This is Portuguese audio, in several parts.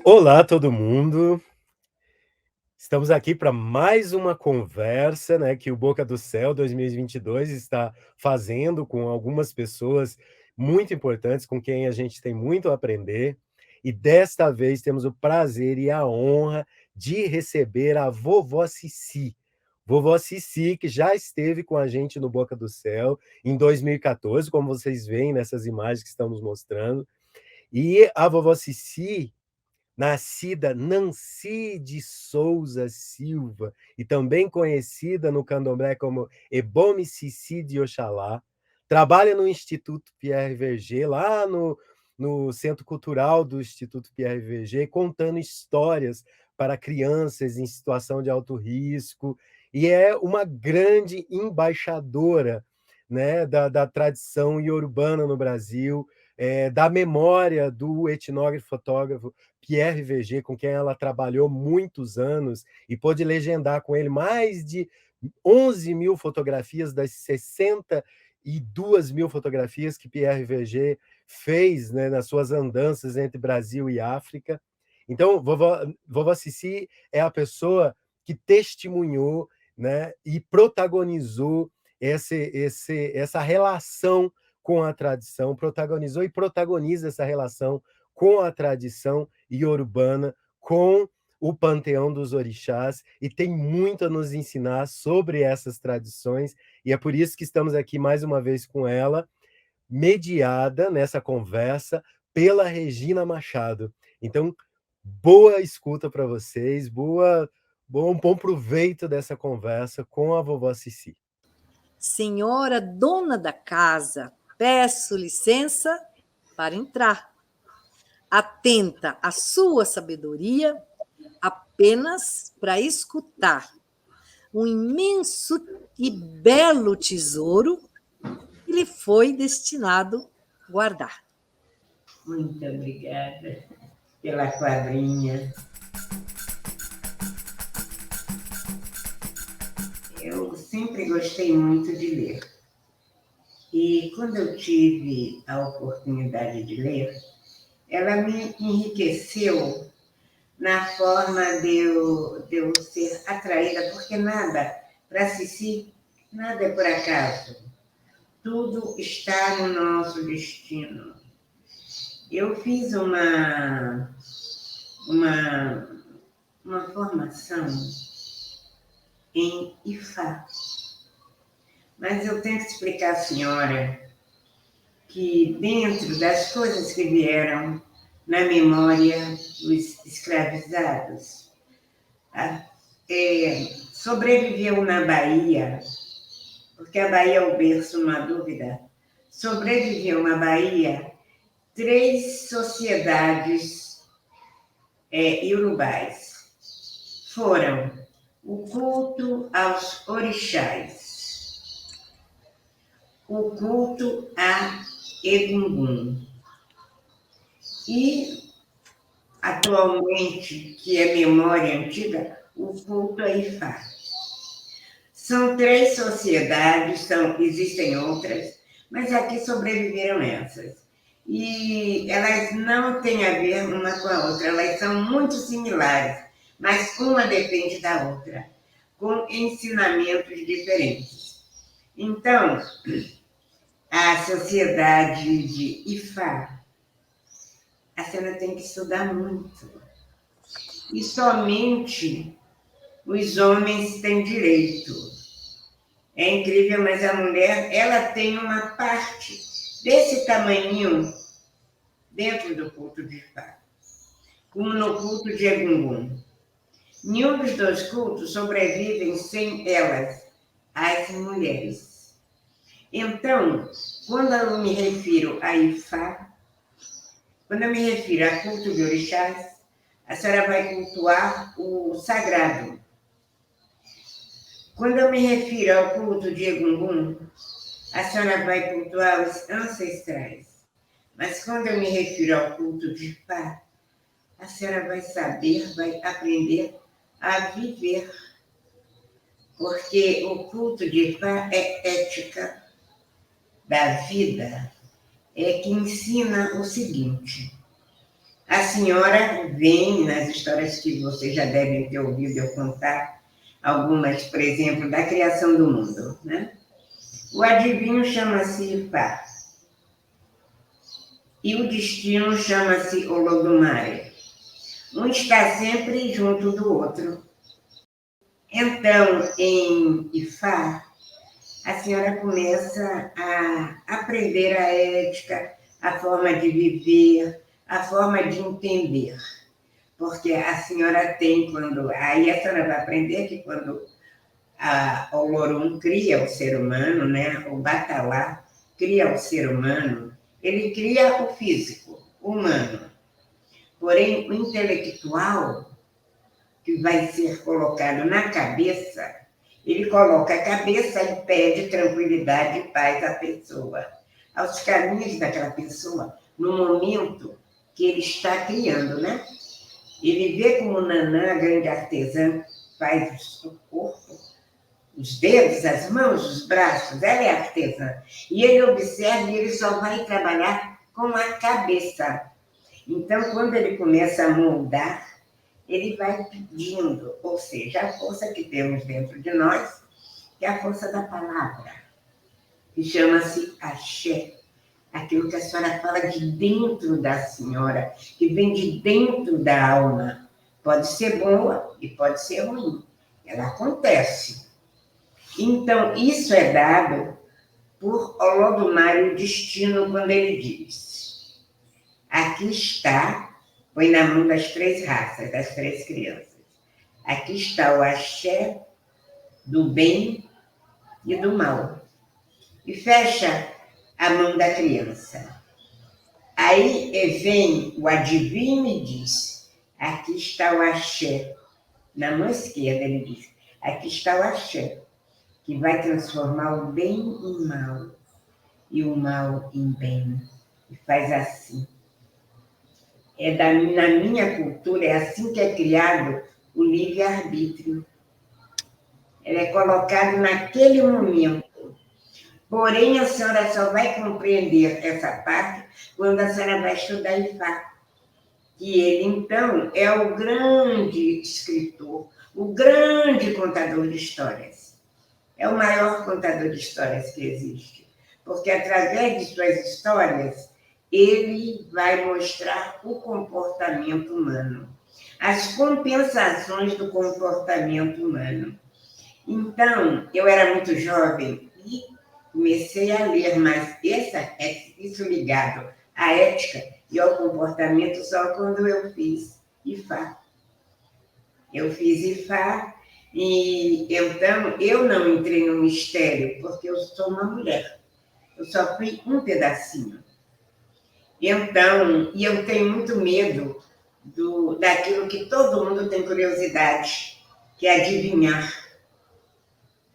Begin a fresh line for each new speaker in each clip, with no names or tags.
Olá, todo mundo. Estamos aqui para mais uma conversa, né, que o Boca do Céu 2022 está fazendo com algumas pessoas muito importantes, com quem a gente tem muito a aprender. E desta vez temos o prazer e a honra de receber a vovó Cici. Vovó Cici, que já esteve com a gente no Boca do Céu em 2014, como vocês veem nessas imagens que estamos mostrando. E a vovó Cici, nascida Nancy de Souza Silva, e também conhecida no candomblé como Ebome Cici de Oxalá, trabalha no Instituto Pierre Verger, lá no Centro Cultural do Instituto Pierre Verger, contando histórias para crianças em situação de alto risco, e é uma grande embaixadora, né, da tradição iorubana no Brasil, da memória do etnógrafo fotógrafo Pierre Verger, com quem ela trabalhou muitos anos e pôde legendar com ele mais de 11.000 fotografias das 62.000 fotografias que Pierre Verger fez, né, nas suas andanças entre Brasil e África. Então, vovó Cici é a pessoa que testemunhou, né, e protagonizou essa relação com a tradição, protagonizou e protagoniza essa relação com a tradição iorubana, com o panteão dos orixás, e tem muito a nos ensinar sobre essas tradições, e é por isso que estamos aqui mais uma vez com ela, mediada nessa conversa pela Regina Machado. Então, boa escuta para vocês, bom proveito dessa conversa com a vovó Cici.
Senhora dona da casa, peço licença para entrar. Atenta à sua sabedoria, apenas para escutar um imenso e belo tesouro que lhe foi destinado guardar.
Muito obrigada pela quadrinha. Eu sempre gostei muito de ler. E quando eu tive a oportunidade de ler, ela me enriqueceu na forma de eu ser atraída, porque nada, para Cici, nada é por acaso. Tudo está no nosso destino. Eu fiz uma formação em Ifá, mas eu tenho que explicar à senhora que dentro das coisas que vieram na memória dos escravizados, sobreviveu na Bahia, porque a Bahia é o berço, não há dúvida, sobreviveu na Bahia 3 sociedades iorubais. Foram o culto aos orixás, o culto a Egungun e, atualmente, que é memória antiga, o culto a Ifá. São 3 sociedades, existem outras, mas aqui sobreviveram essas. E elas não têm a ver uma com a outra, elas são muito similares, mas uma depende da outra, com ensinamentos diferentes. Então, a sociedade de Ifá, a senhora tem que estudar muito. E somente os homens têm direito. É incrível, mas a mulher, ela tem uma parte desse tamanhinho dentro do culto de Ifá, como no culto de Egungun. Nenhum dos 2 cultos sobrevivem sem elas, as mulheres. Então, quando eu me refiro a Ifá, quando eu me refiro a culto de orixás, a senhora vai cultuar o sagrado. Quando eu me refiro ao culto de Egungun, a senhora vai cultuar os ancestrais. Mas quando eu me refiro ao culto de Ifá, a senhora vai saber, vai aprender a viver. Porque o culto de Ifá é ética da vida, que ensina o seguinte: A senhora vem, nas histórias que vocês já devem ter ouvido eu contar, algumas, por exemplo, da criação do mundo, né? O adivinho chama-se Ifá, e o destino chama-se Olodumare. Um está sempre junto do outro. Então, em Ifá, a senhora começa a aprender a ética, a forma de viver, a forma de entender. Porque a senhora tem, quando. Aí a senhora vai aprender que quando o Olorum cria o ser humano, né? O Batalá cria o ser humano, ele cria o físico, o humano. Porém, o intelectual, que vai ser colocado na cabeça, ele coloca a cabeça e pede tranquilidade e paz à pessoa, aos caminhos daquela pessoa, no momento que ele está criando, né? Ele vê como Nanã, a grande artesã, faz o corpo, os dedos, as mãos, os braços, ela é artesã. E ele observa e ele só vai trabalhar com a cabeça. Então, quando ele começa a moldar, ele vai pedindo, ou seja, a força que temos dentro de nós, que é a força da palavra, que chama-se axé, aquilo que a senhora fala de dentro da senhora, que vem de dentro da alma. Pode ser boa e pode ser ruim. Ela acontece. Então, isso é dado por Olodumare, o destino, quando ele diz: aqui está, põe na mão das 3 raças, das 3 crianças. Aqui está o axé do bem e do mal. E fecha a mão da criança. Aí vem o adivinho e diz: aqui está o axé. Na mão esquerda ele diz: aqui está o axé, que vai transformar o bem em mal e o mal em bem. E faz assim. Na minha cultura, é assim que é criado o livre-arbítrio. Ele é colocado naquele momento. Porém, a senhora só vai compreender essa parte quando a senhora vai estudar Ifá. Que ele, então, é o grande escritor, o grande contador de histórias. É o maior contador de histórias que existe. Porque, através de suas histórias, ele vai mostrar o comportamento humano, as compensações do comportamento humano. Então, eu era muito jovem e comecei a ler, mas isso ligado à ética e ao comportamento só quando eu fiz Ifá. Eu fiz Ifá e, então, eu não entrei no mistério, porque eu sou uma mulher. Eu só fui um pedacinho. Então, e eu tenho muito medo daquilo que todo mundo tem curiosidade, que é adivinhar.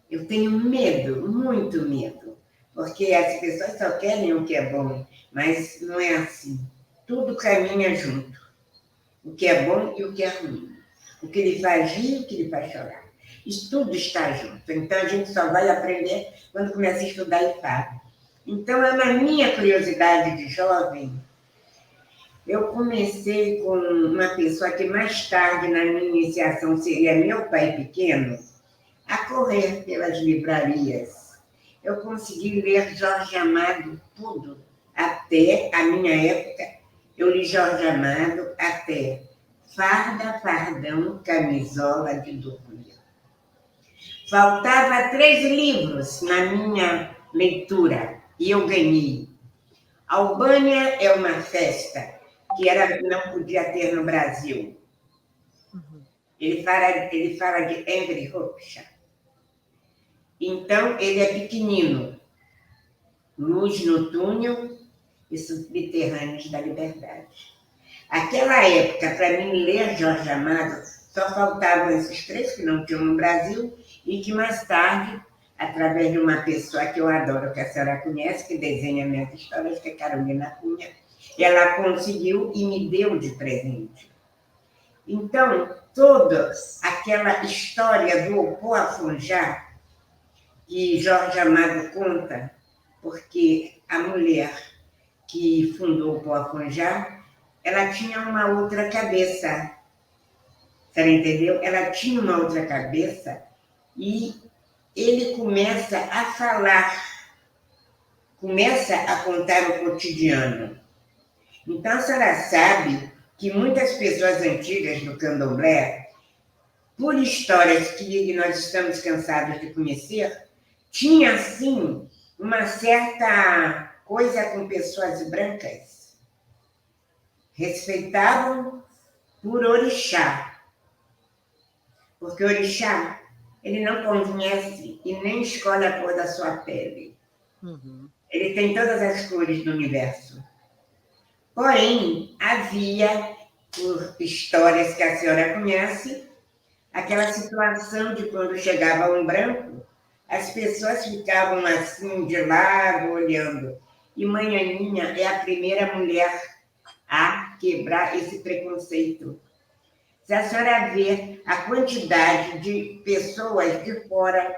Eu tenho medo, muito medo, porque as pessoas só querem o que é bom, mas não é assim. Tudo caminha junto. O que é bom e o que é ruim. O que lhe faz rir e o que lhe faz chorar. Isso tudo está junto. Então, a gente só vai aprender quando começa a estudar Ifá. Então, na minha curiosidade de jovem, eu comecei com uma pessoa que mais tarde, na minha iniciação, seria meu pai pequeno, a correr pelas livrarias. Eu consegui ler Jorge Amado tudo. Até a minha época, eu li Jorge Amado até Farda, Fardão, Camisola de Dormir. Faltava 3 livros na minha leitura e eu ganhei. Albânia é uma festa que não podia ter no Brasil. Ele fala de Henry Rocha. Então, ele é pequenino. Luz no túnel e Subterrâneos da Liberdade. Aquela época, para mim ler Jorge Amado, só faltavam esses 3 que não tinham no Brasil e que mais tarde, através de uma pessoa que eu adoro, que a senhora conhece, que desenha minhas histórias, que é Carolina Cunha, ela conseguiu e me deu de presente. Então, toda aquela história do Opoafonjá, que Jorge Amado conta, porque a mulher que fundou o Opoafonjá, ela tinha uma outra cabeça. Você entendeu? Ela tinha uma outra cabeça e ele começa a falar, começa a contar o cotidiano. Então, a senhora sabe que muitas pessoas antigas do candomblé, por histórias que nós estamos cansados de conhecer, tinha, sim, uma certa coisa com pessoas brancas. Respeitavam por orixá. Porque o orixá, ele não conhece e nem escolhe a cor da sua pele.
Uhum.
Ele tem todas as cores do universo. Porém, havia, por histórias que a senhora conhece, aquela situação de quando chegava um branco, as pessoas ficavam assim de lado, olhando. E Manhaninha é a primeira mulher a quebrar esse preconceito. Se a senhora vê a quantidade de pessoas de fora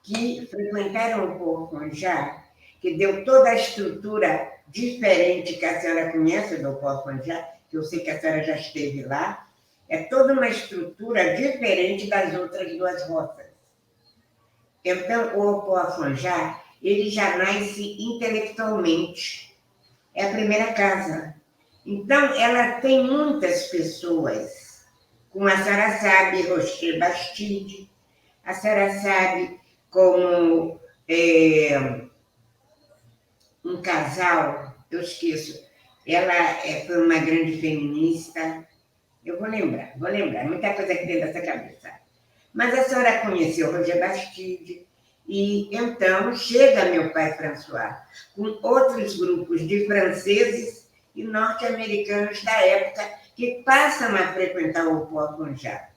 que frequentaram o Pó-Afonjá, que deu toda a estrutura diferente que a senhora conhece do Pó-Afonjá, que eu sei que a senhora já esteve lá, é toda uma estrutura diferente das outras duas rotas. Então, o Pó-Afonjá, ele já nasce intelectualmente. É a primeira casa. Então, ela tem muitas pessoas, como a senhora sabe, Rocher Bastide, a senhora sabe como um casal, eu esqueço, ela foi uma grande feminista, eu vou lembrar, muita coisa aqui dentro dessa cabeça. Mas a senhora conheceu Roger Bastide, e então chega meu pai François, com outros grupos de franceses e norte-americanos da época que passam a frequentar o Pó-Afonjá.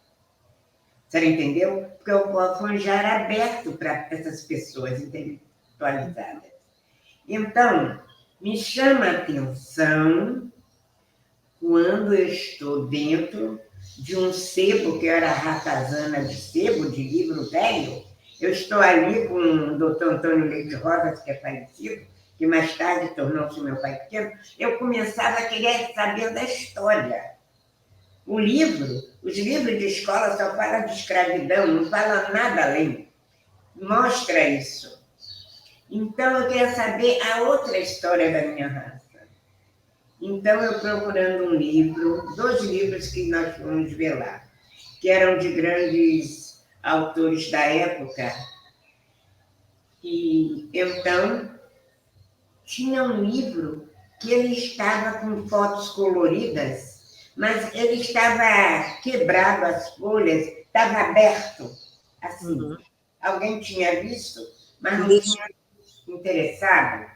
Você entendeu? Porque o Pó-Afonjá era aberto para essas pessoas intelectualizadas. Então, me chama a atenção quando eu estou dentro de um sebo, que era ratazana de sebo, de livro velho. Eu estou ali com o doutor Antônio Leite Rosa, que é falecido, que mais tarde tornou-se meu pai pequeno. Eu começava a querer saber da história. O livro, os livros de escola só falam de escravidão, não falam nada além. Mostra isso. Então, eu queria saber a outra história da minha raça. Então, eu procurando um livro, 2 livros que nós fomos ver lá, que eram de grandes autores da época. E, então, tinha um livro que ele estava com fotos coloridas, mas ele estava quebrado as folhas, estava aberto, assim.
Uhum.
Alguém tinha visto, mas não
Deixa.
tinha interessado.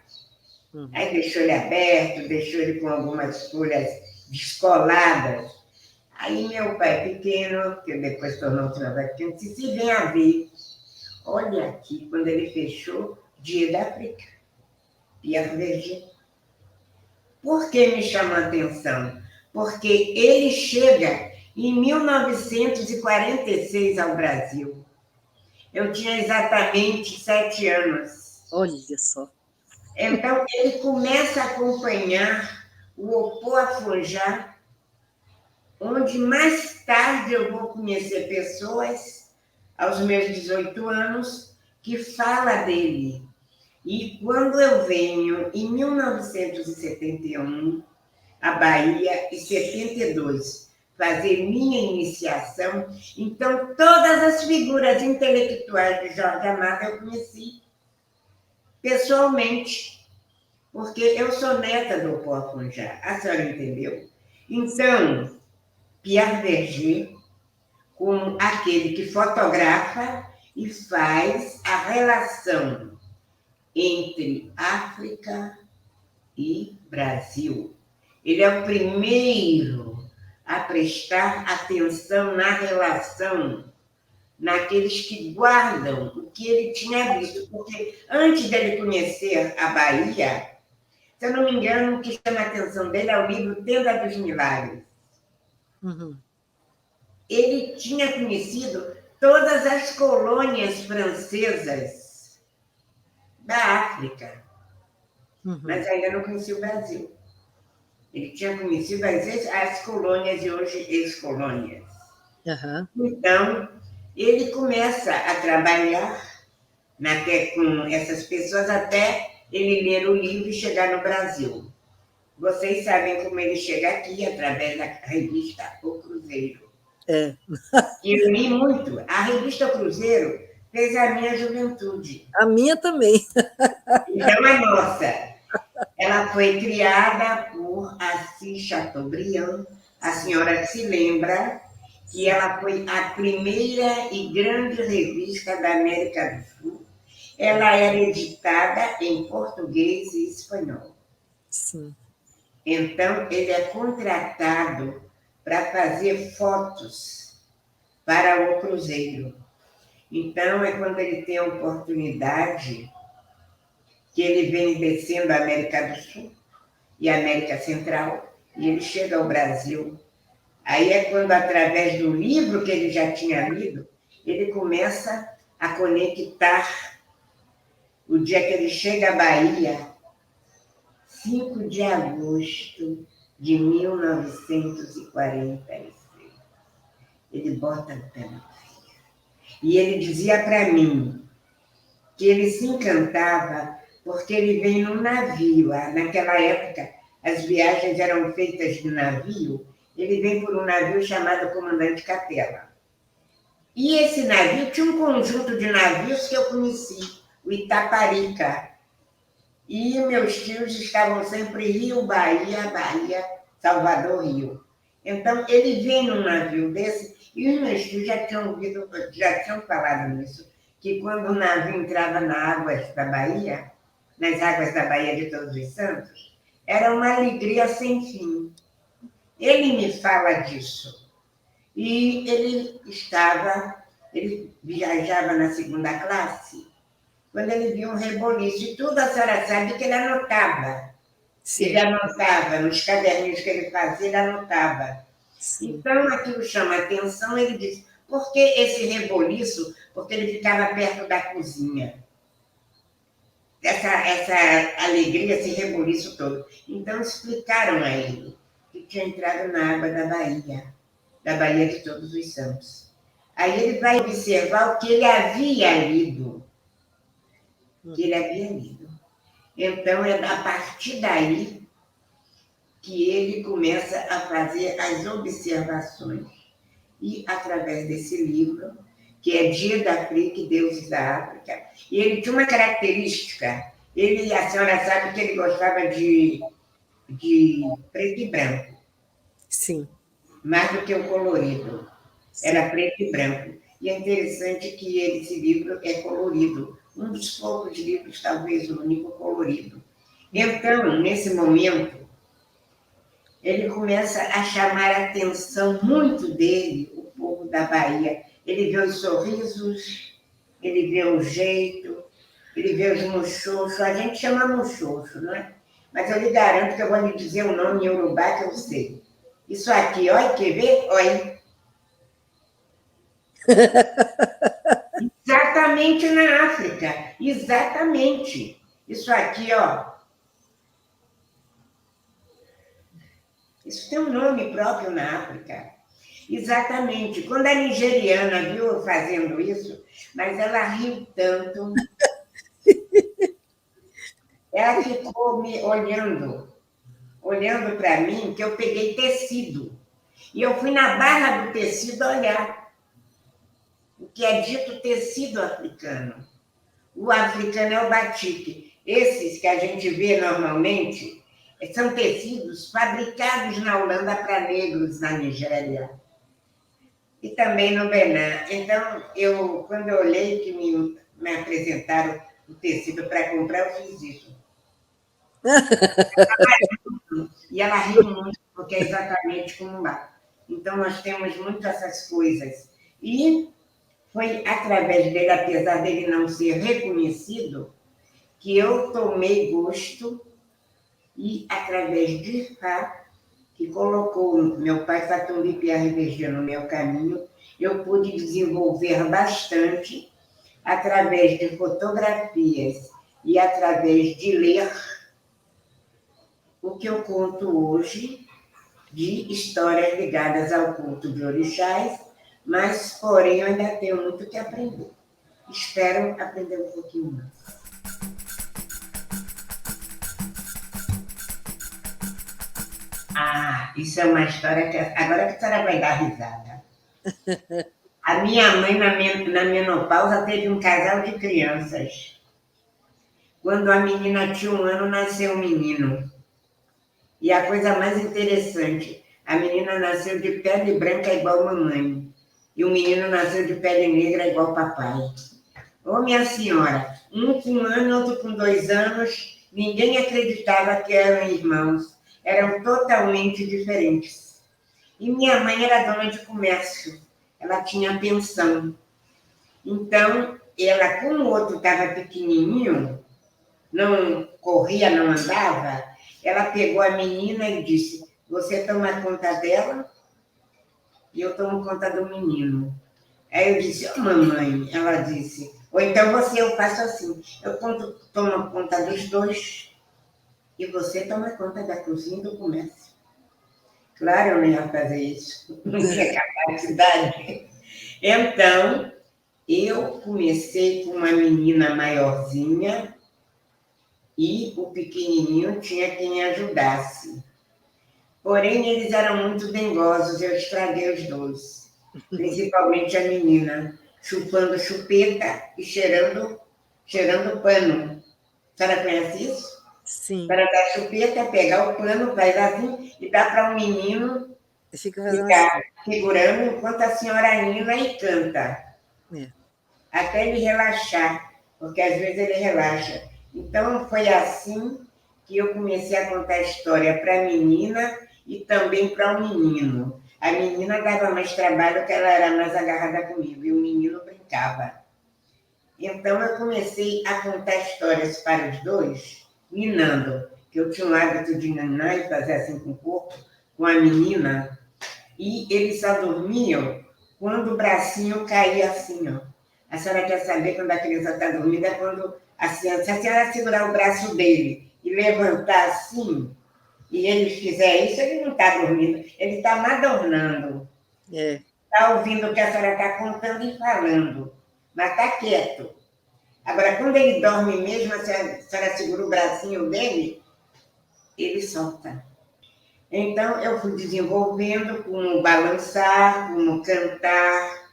Uhum.
Aí deixou ele aberto, deixou ele com algumas folhas descoladas. Aí meu pai pequeno, que depois tornou-se meu pai pequeno, disse, se vem a ver, olha aqui, quando ele fechou, Dia da África, Pierre Verger. Por que me chama a atenção? Porque ele chega em 1946 ao Brasil. Eu tinha exatamente 7 anos.
Olha só.
Então, ele começa a acompanhar o Opoa-Afonjá, onde mais tarde eu vou conhecer pessoas, aos meus 18 anos, que fala dele. E quando eu venho, em 1971, à Bahia, e 72, fazer minha iniciação, então todas as figuras intelectuais de Jorge Amado eu conheci pessoalmente, porque eu sou neta do Pó-Afonjá, a senhora entendeu? Então, Pierre Verger, como aquele que fotografa e faz a relação entre África e Brasil. Ele é o primeiro a prestar atenção na relação, naqueles que guardam o que ele tinha visto. Porque antes dele conhecer a Bahia, se eu não me engano, o que chama a atenção dele é o livro Tenda dos Milagres.
Uhum.
Ele tinha conhecido todas as colônias francesas da África,
Uhum.
mas ainda não conhecia o Brasil. Ele tinha conhecido as colônias e hoje ex-colônias.
Aham.
Então, ele começa a trabalhar com essas pessoas até ele ler o livro e chegar no Brasil. Vocês sabem como ele chega aqui, através da revista O Cruzeiro.
É.
E eu li muito. A revista O Cruzeiro fez a minha juventude.
A minha também.
Então, a nossa. Ela foi criada por Assis Chateaubriand. A senhora se lembra que ela foi a primeira e grande revista da América do Sul. Ela era editada em português e espanhol.
Sim.
Então, ele é contratado para fazer fotos para o Cruzeiro. Então, é quando ele tem a oportunidade que ele vem descendo a América do Sul e a América Central, e ele chega ao Brasil. Aí é quando, através do livro que ele já tinha lido, ele começa a conectar o dia que ele chega à Bahia, 5 de agosto de 1946. Ele bota o pé na Bahia. E ele dizia para mim que ele se encantava porque ele vem num navio. Naquela época, as viagens eram feitas de navio. Ele vem por um navio chamado Comandante Capela. E esse navio tinha um conjunto de navios que eu conheci, o Itaparica. E meus tios estavam sempre Rio, Bahia, Bahia, Salvador, Rio. Então, ele vem num navio desse, e os meus tios já tinham falado nisso, que quando o navio entrava nas águas da Bahia de Todos os Santos, era uma alegria sem fim. Ele me fala disso. E ele viajava na segunda classe, quando ele viu um reboliço, e tudo a senhora sabe que ele anotava.
Sim.
Ele anotava, nos caderninhos que ele fazia, ele anotava.
Sim.
Então, aquilo chama atenção, ele diz, por que esse reboliço? Porque ele ficava perto da cozinha. Essa alegria, esse reboliço todo. Então, explicaram a ele que tinha entrado na água da Bahia de Todos os Santos. Aí ele vai observar o que ele havia lido. Então, é a partir daí que ele começa a fazer as observações. E, através desse livro, que é Dia da África, Deuses da África, e ele tinha uma característica, a senhora sabe que ele gostava de preto e branco.
Sim.
Mais do que o colorido.
Sim.
Era preto e branco. E é interessante que esse livro é colorido. Um dos poucos livros, talvez o único colorido. Então, nesse momento, ele começa a chamar a atenção muito dele, o povo da Bahia. Ele vê os sorrisos, ele vê o jeito, ele vê os muxoxos. A gente chama muxoxo, não é? Mas eu lhe garanto que eu vou lhe dizer o nome em Urubá que eu sei. Isso aqui, olha, quer ver? Olha. Exatamente na África. Exatamente. Isso aqui, ó. Isso tem um nome próprio na África. Exatamente. Quando a nigeriana viu eu fazendo isso, mas ela riu tanto. Ela ficou me olhando para mim, que eu peguei tecido. E eu fui na barra do tecido olhar o que é dito tecido africano. O africano é o batik. Esses que a gente vê normalmente são tecidos fabricados na Holanda para negros na Nigéria e também no Benin. Então, quando eu olhei que me apresentaram o tecido para comprar, eu fiz isso. E ela riu muito, porque é exatamente como lá. Então, nós temos muito essas coisas. E foi através dele, apesar dele não ser reconhecido, que eu tomei gosto e, através de Fá, que colocou meu pai Fatumbi Pierre Verger no meu caminho, eu pude desenvolver bastante através de fotografias e através de ler o que eu conto hoje de histórias ligadas ao culto de orixás, mas, porém, eu ainda tenho muito que aprender. Espero aprender um pouquinho mais. Ah, isso é uma história que agora que a senhora vai dar risada. A minha mãe, na menopausa, teve um casal de crianças. Quando a menina tinha 1 ano, nasceu um menino. E a coisa mais interessante, a menina nasceu de pele branca igual mamãe. E o menino nasceu de pele negra igual papai. Ô, minha senhora, um com 1 ano, outro com 2 anos, ninguém acreditava que eram irmãos. Eram totalmente diferentes. E minha mãe era dona de comércio. Ela tinha pensão. Então, ela, como o outro estava pequenininho, não corria, não andava, ela pegou a menina e disse: você toma conta dela e eu tomo conta do menino. Aí eu disse: oh, mamãe, ela disse, ou então eu faço assim, eu tomo conta dos dois e você toma conta da cozinha e do comércio. Claro, eu não ia fazer isso, não tinha capacidade. Então, eu comecei com uma menina maiorzinha e o pequenininho tinha quem ajudasse. Porém, eles eram muito dengosos, eu estraguei os dois. Principalmente a menina, chupando chupeta e cheirando pano. A senhora conhece isso?
Sim.
Para dar chupeta, pegar o pano, faz assim, e dá para um menino
Fica
ficar segurando enquanto a senhora nina e canta.
É.
Até ele relaxar, porque às vezes ele relaxa. Então, foi assim que eu comecei a contar a história para a menina e também para o menino. A menina dava mais trabalho, porque ela era mais agarrada comigo, e o menino brincava. Então, eu comecei a contar histórias para os dois, ninando, que eu tinha o hábito de ninar e fazer assim com o corpo, com a menina, e eles só dormiam quando o bracinho caía assim, ó. A senhora quer saber quando a criança está dormindo? É quando se a senhora segurar o braço dele e levantar assim, e ele fizer isso, ele não está dormindo, ele está madornando.
É.
Está ouvindo o que a senhora está contando e falando, mas está quieto. Agora, quando ele dorme mesmo, a senhora segura o bracinho dele, ele solta. Então, eu fui desenvolvendo como balançar, como cantar.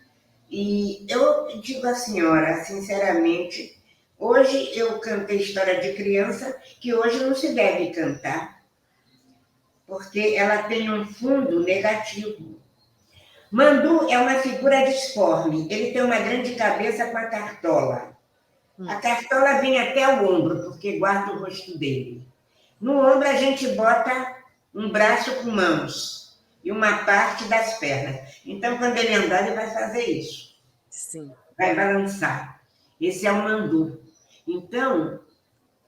E eu digo à senhora, sinceramente, hoje eu cantei história de criança que hoje não se deve cantar, porque ela tem um fundo negativo. Mandu é uma figura disforme, ele tem uma grande cabeça com a cartola. A cartola vem até o ombro, porque guarda o rosto dele. No ombro a gente bota um braço com mãos e uma parte das pernas. Então, quando ele andar, ele vai fazer isso.
Sim.
Vai balançar. Esse é o mandu. Então,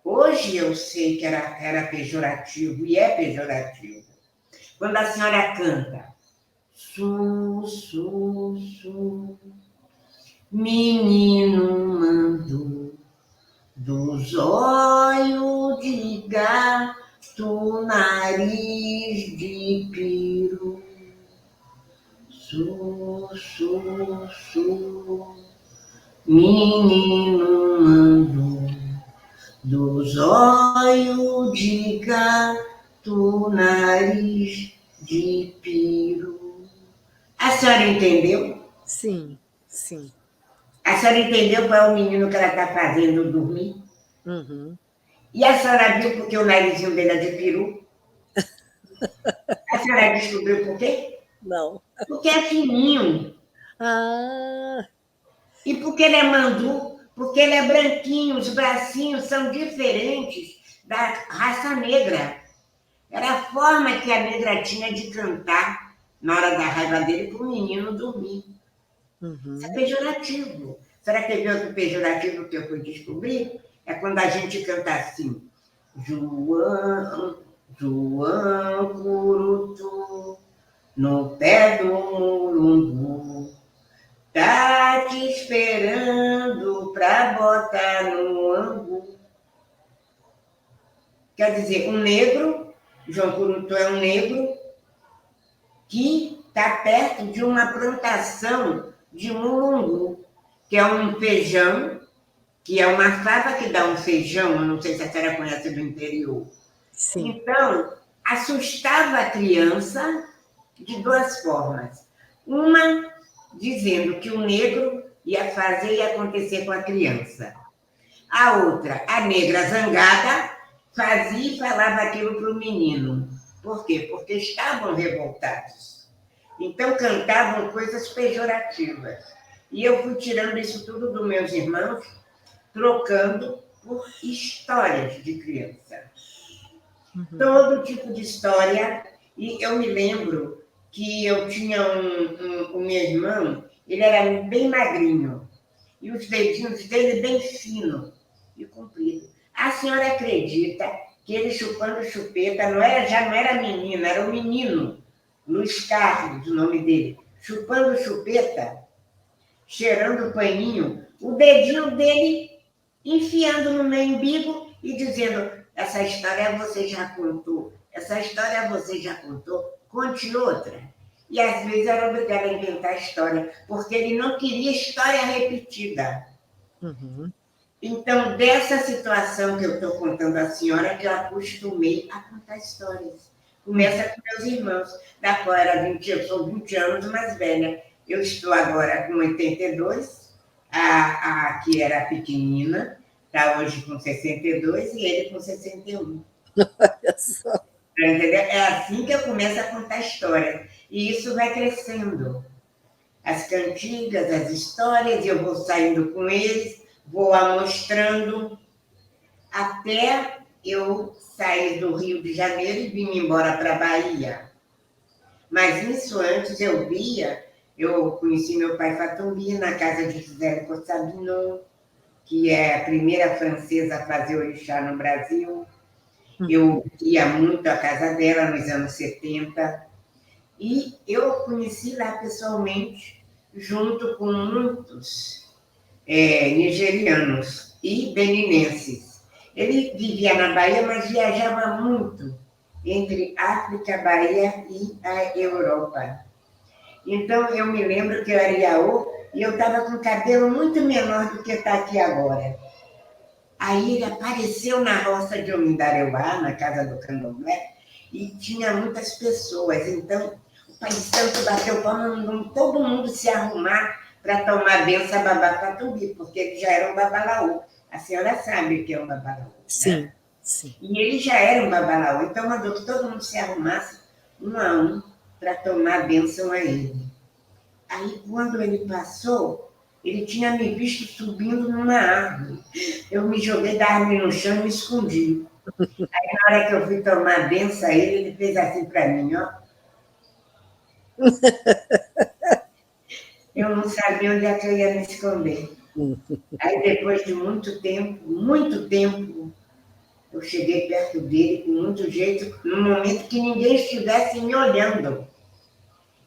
hoje eu sei que era pejorativo, e é pejorativo. Quando a senhora canta, su, su, su, menino mandu, dos olhos de gato, nariz de peru, su, su, su, menino mandu, dos olhos de gato, nariz de peru. A senhora entendeu?
Sim, sim.
A senhora entendeu qual é o menino que ela está fazendo dormir?
Uhum.
E a senhora viu porque o narizinho dele é de peru? A senhora descobriu por quê?
Não.
Porque é fininho.
Ah,
E porque ele é mandu? Porque ele é branquinho, os bracinhos são diferentes da raça negra. Era a forma que a negra tinha de cantar na hora da raiva dele para o menino dormir. Isso é pejorativo. Será que teve outro pejorativo que eu fui descobrir? É quando a gente canta assim, João, João Curutu, no pé do murumbu, tá te esperando pra botar no angu. Quer dizer, um negro João Curutu é um negro que está perto de uma plantação de mulungu, que é um feijão, que é uma fava que dá um feijão, eu não sei se a senhora conhece do interior.
Sim.
Então, assustava a criança de duas formas. Uma, dizendo que o negro ia fazer e acontecer com a criança. A outra, a negra zangada, fazia e falava aquilo para o menino. Por quê? Porque estavam revoltados. Então, cantavam coisas pejorativas. E eu fui tirando isso tudo dos meus irmãos, trocando por histórias de criança. Todo tipo de história. E eu me lembro que eu tinha o meu irmão, ele era bem magrinho, e os dedinhos dele bem finos e compridos. A senhora acredita que ele chupando chupeta, já não era menina, era o menino, Luiz Carlos, o nome dele, chupando chupeta, cheirando o paninho, o dedinho dele enfiando no meu umbigo e dizendo: essa história você já contou, essa história você já contou, conte outra. E às vezes era obrigada a inventar história, porque ele não queria história repetida. Então, dessa situação que eu estou contando à senhora, que eu acostumei a contar histórias. Começa com meus irmãos, da qual eu sou 20 anos mais velha. Eu estou agora com 82, a que era pequenina, está hoje com 62 e ele com 61.
Olha só.
É assim que eu começo a contar histórias. E isso vai crescendo. As cantigas, as histórias, eu vou saindo com eles, vou amostrando, até eu sair do Rio de Janeiro e vim embora para a Bahia. Mas isso antes eu conheci meu pai Fatumbi na casa de Gisele Cossabino, que é a primeira francesa a fazer orixá no Brasil. Eu ia muito à casa dela nos anos 70. E eu conheci lá pessoalmente, junto com muitos nigerianos e beninenses. Ele vivia na Bahia, mas viajava muito entre África, Bahia e a Europa. Então, eu me lembro que eu era Iaô e eu estava com o cabelo muito menor do que está aqui agora. Aí ele apareceu na roça de Omindareuá, na casa do Candomblé, e tinha muitas pessoas. Então, o pai de santo bateu palma, mandou todo mundo se arrumar para tomar benção a Babá Fatumbi, porque ele já era um babalaú. A senhora sabe o que é um babalaú,
Sim,
né?
sim.
E ele já era um babalaú, então mandou que todo mundo se arrumasse, um a um, para tomar benção a ele. Aí, quando ele passou, ele tinha me visto subindo numa árvore. Eu me joguei da árvore no chão e me escondi. Aí, na hora que eu fui tomar a benção a ele, ele fez assim para mim, ó. Eu não sabia onde é que eu ia me esconder. Aí, depois de muito tempo, eu cheguei perto dele com muito jeito, num momento que ninguém estivesse me olhando.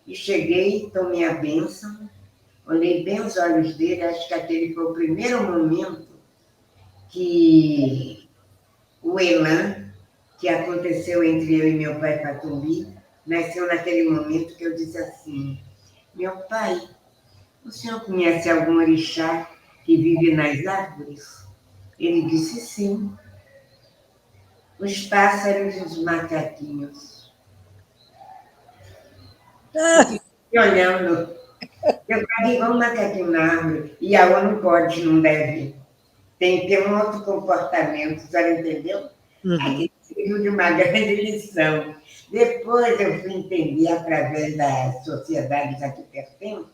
E cheguei, tomei a bênção, olhei bem os olhos dele, acho que aquele foi o primeiro momento que o elan que aconteceu entre eu e meu pai Fatumbi nasceu naquele momento que eu disse assim: meu pai, o senhor conhece algum orixá que vive nas árvores? Ele disse sim. Os pássaros e os macaquinhos. Eu fiquei olhando. Eu estava igual um macaquinho na árvore. E a não pode, não deve. Tem que ter um outro comportamento, a senhora entendeu? Aquilo serviu de uma grande lição. Depois eu fui entender, através das sociedades a que pertenço,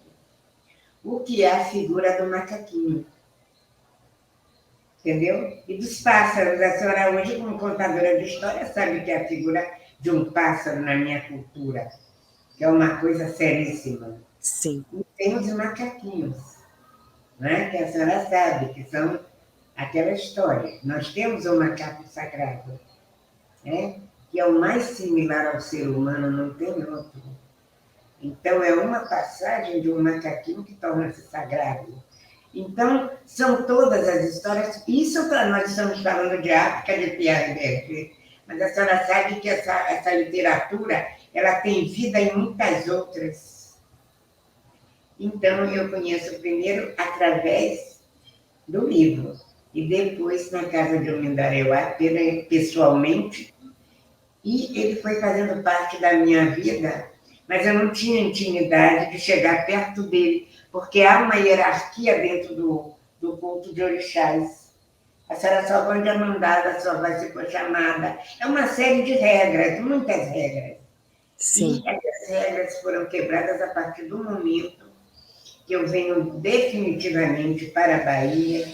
o que é a figura do macaquinho. Entendeu? E dos pássaros. A senhora hoje, como contadora de história, sabe que é a figura de um pássaro na minha cultura, que é uma coisa seríssima.
Sim.
E tem os macaquinhos, né? Que a senhora sabe, que são aquela história. Nós temos um macaco sagrado, né? Que é o mais similar ao ser humano, não tem outro. Então, é uma passagem de um macaquinho que torna-se sagrado. Então, são todas as histórias. Isso para nós estamos falando de África, de Pierre Berger, mas a senhora sabe que essa literatura ela tem vida em muitas outras. Então, eu conheço primeiro através do livro, e depois na casa de Omindareuá, pessoalmente, e ele foi fazendo parte da minha vida, mas eu não tinha intimidade de chegar perto dele, porque há uma hierarquia dentro do culto de orixás. A senhora só vai ser mandada, só vai ser chamada. É uma série de regras, muitas regras.
Sim.
E essas regras foram quebradas a partir do momento que eu venho definitivamente para a Bahia,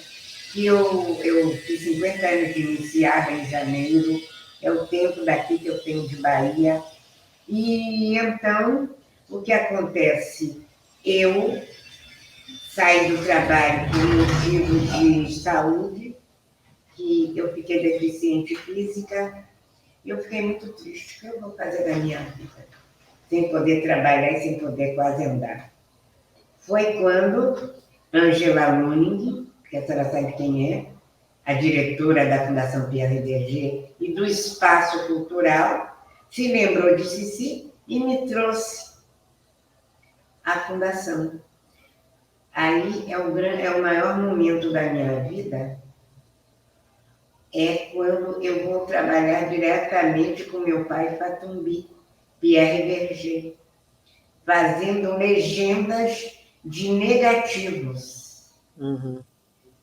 que eu fiz 50 anos de iniciada em janeiro, é o tempo daqui que eu tenho de Bahia. E então, o que acontece? Eu saí do trabalho por motivo de saúde, que eu fiquei deficiente física, e eu fiquei muito triste. O que eu vou fazer da minha vida? Sem poder trabalhar e sem poder quase andar. Foi quando Angela Luning, que a senhora sabe quem é, a diretora da Fundação Pierre Berger e do Espaço Cultural, se lembrou de Cici e me trouxe à Fundação. Aí é o maior momento da minha vida, é quando eu vou trabalhar diretamente com meu pai Fatumbi, Pierre Berger, fazendo legendas de negativos.
Uhum.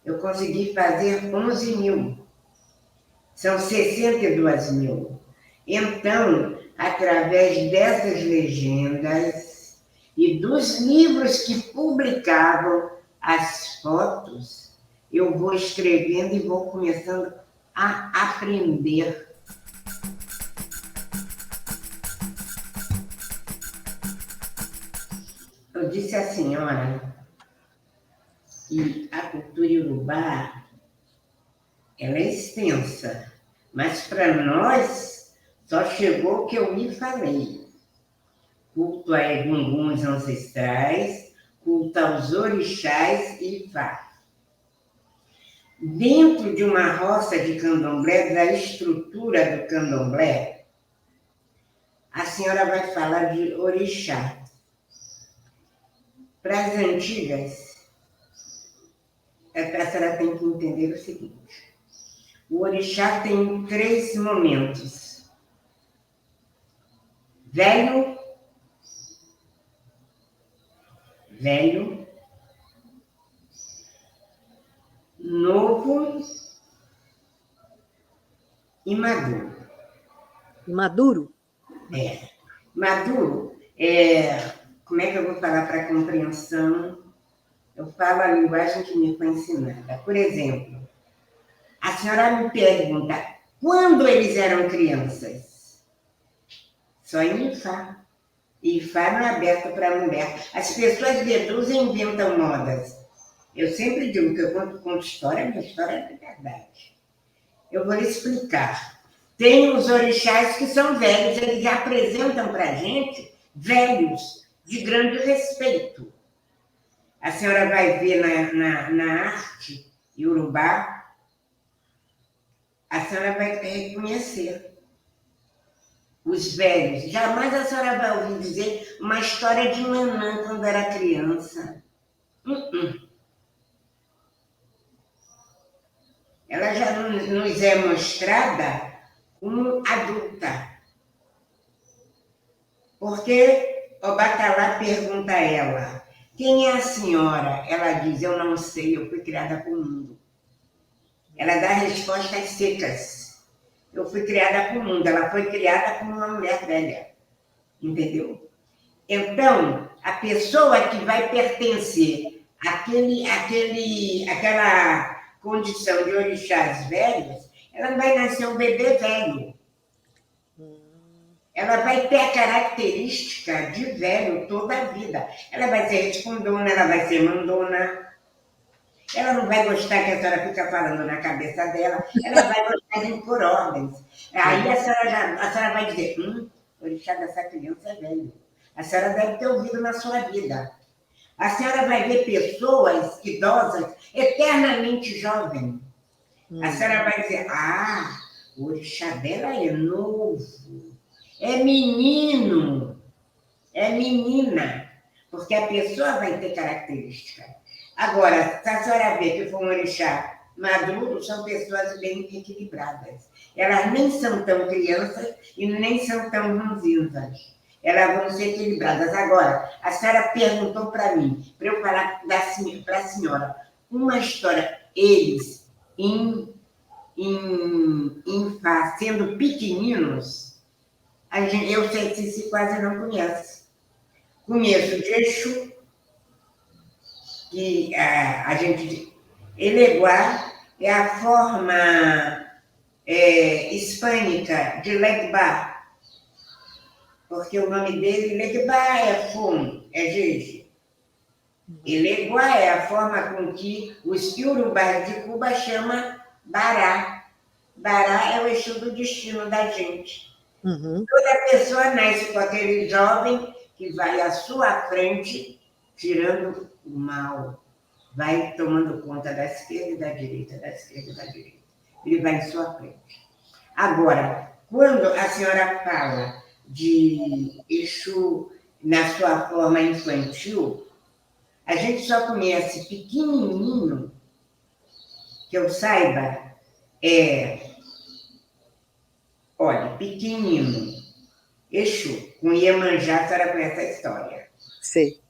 Eu consegui fazer 11 mil. São 62 mil. Então, através dessas legendas e dos livros que publicavam as fotos, eu vou escrevendo e vou começando a aprender. Eu disse à senhora que a cultura iorubá ela é extensa, mas para nós só chegou o que eu me falei. Culto a egunguns ancestrais, culto aos orixás e Ifá. Dentro de uma roça de candomblé, da estrutura do candomblé, a senhora vai falar de orixá. Para as antigas, a senhora tem que entender o seguinte: o orixá tem 3 momentos. Velho, novo e maduro.
Maduro?
Maduro, como é que eu vou falar para compreensão? Eu falo a linguagem que me foi ensinada. Por exemplo, a senhora me pergunta, quando eles eram crianças? Só em Ifá. Ifá não é aberto para a mulher. As pessoas deduzem e inventam modas. Eu sempre digo que eu conto história, minha história é de verdade. Eu vou lhe explicar. Tem os orixás que são velhos, eles apresentam para a gente velhos, de grande respeito. A senhora vai ver na arte iorubá, a senhora vai reconhecer os velhos. Jamais a senhora vai ouvir dizer uma história de Nanã quando era criança. Ela já nos é mostrada como adulta. Porque o Batalá pergunta a ela, quem é a senhora? Ela diz, eu não sei, eu fui criada para o mundo. Ela dá respostas secas. Eu fui criada para o mundo, ela foi criada como uma mulher velha. Entendeu? Então, a pessoa que vai pertencer àquela condição de orixás velhos, ela vai nascer um bebê velho. Ela vai ter a característica de velho toda a vida. Ela vai ser respondona, ela vai ser mandona. Ela não vai gostar que a senhora fica falando na cabeça dela, ela vai gostar de impor ordens. Aí a senhora vai dizer, o orixá dessa criança é velho. A senhora deve ter ouvido na sua vida. A senhora vai ver pessoas idosas eternamente jovens. A senhora vai dizer, O orixá dela é novo, é menino, é menina, porque a pessoa vai ter característica. Agora, se a senhora vê que for um orixá maduro, são pessoas bem equilibradas. Elas nem são tão crianças e nem são tão ranzinzas. Elas vão ser equilibradas. Agora, a senhora perguntou para mim, para eu falar para a senhora, uma história, eles, sendo pequeninos, eu sei que se quase não conhece. Conheço de Exu, que a gente... Eleguá é a forma hispânica de Legba, porque o nome dele, Legba, é Fum, é Jeje. Eleguá é a forma com que os iorubás de Cuba chamam Bará. Bará é o Exu do destino da gente.
Uhum.
Toda pessoa nasce com aquele jovem que vai à sua frente, tirando o mal. Vai tomando conta da esquerda e da direita, da esquerda e da direita. Ele vai em sua frente. Agora, quando a senhora fala de Exu na sua forma infantil, a gente só conhece pequenininho, que eu saiba, olha, pequenino, Exu, com Iemanjá, a senhora conhece a história.
Sei.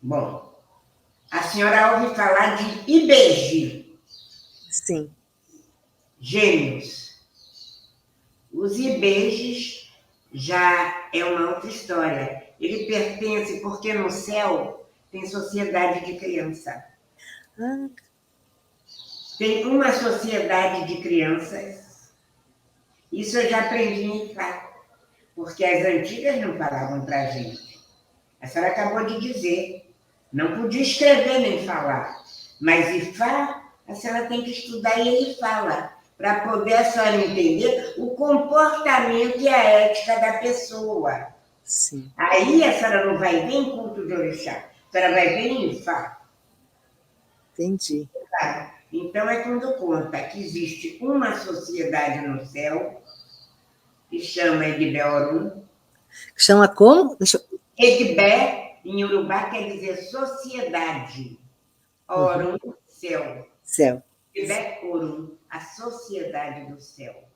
Bom, a senhora ouve falar de Ibeji.
Sim.
Gêmeos. Os Ibejis já é uma outra história. Ele pertence, porque no céu tem sociedade de criança.
Ah,
Tem uma sociedade de crianças. Isso eu já aprendi em Ifá, porque as antigas não falavam para a gente. A senhora acabou de dizer. Não podia escrever nem falar. Mas Ifá, a senhora tem que estudar e ele fala, para poder a senhora entender o comportamento e a ética da pessoa.
sim.
Aí a senhora não vai ver em culto de orixá, a senhora vai ver em Ifá.
Entendi.
Tá? Então é quando conta que existe uma sociedade no céu que chama Egbeorum.
Chama como?
Egbe, em Urubá, quer dizer sociedade. Orum, céu.
Céu.
Egbe-Orum, a sociedade do céu.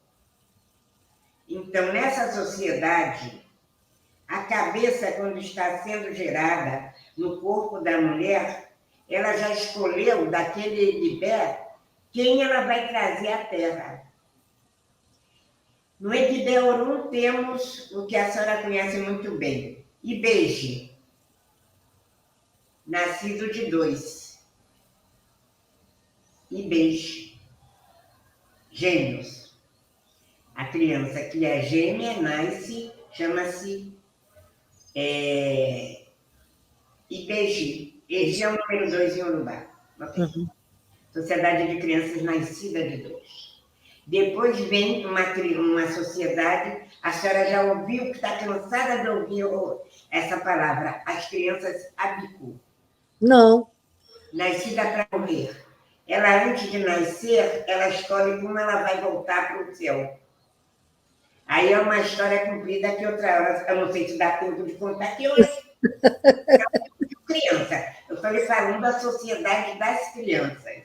Então, nessa sociedade, a cabeça, quando está sendo gerada no corpo da mulher, ela já escolheu daquele Egbe quem ela vai trazer à Terra. No Egbe-Orum temos o que a senhora conhece muito bem, Ibeji, nascido de 2. Ibeji, gêmeos. A criança que é gêmea nasce, chama-se Ibeji. Eji é o número 2 em Urubá. Okay.
Uhum.
Sociedade de crianças nascida de 2. Depois vem uma sociedade, a senhora já ouviu, que está cansada de ouvir essa palavra, as crianças Abiku.
Não.
Nascida para morrer. Ela, antes de nascer, ela escolhe como ela vai voltar para o céu. Aí é uma história comprida que outra hora, eu não sei se dá tempo de contar, que hoje criança. Eu falei falando da sociedade das crianças.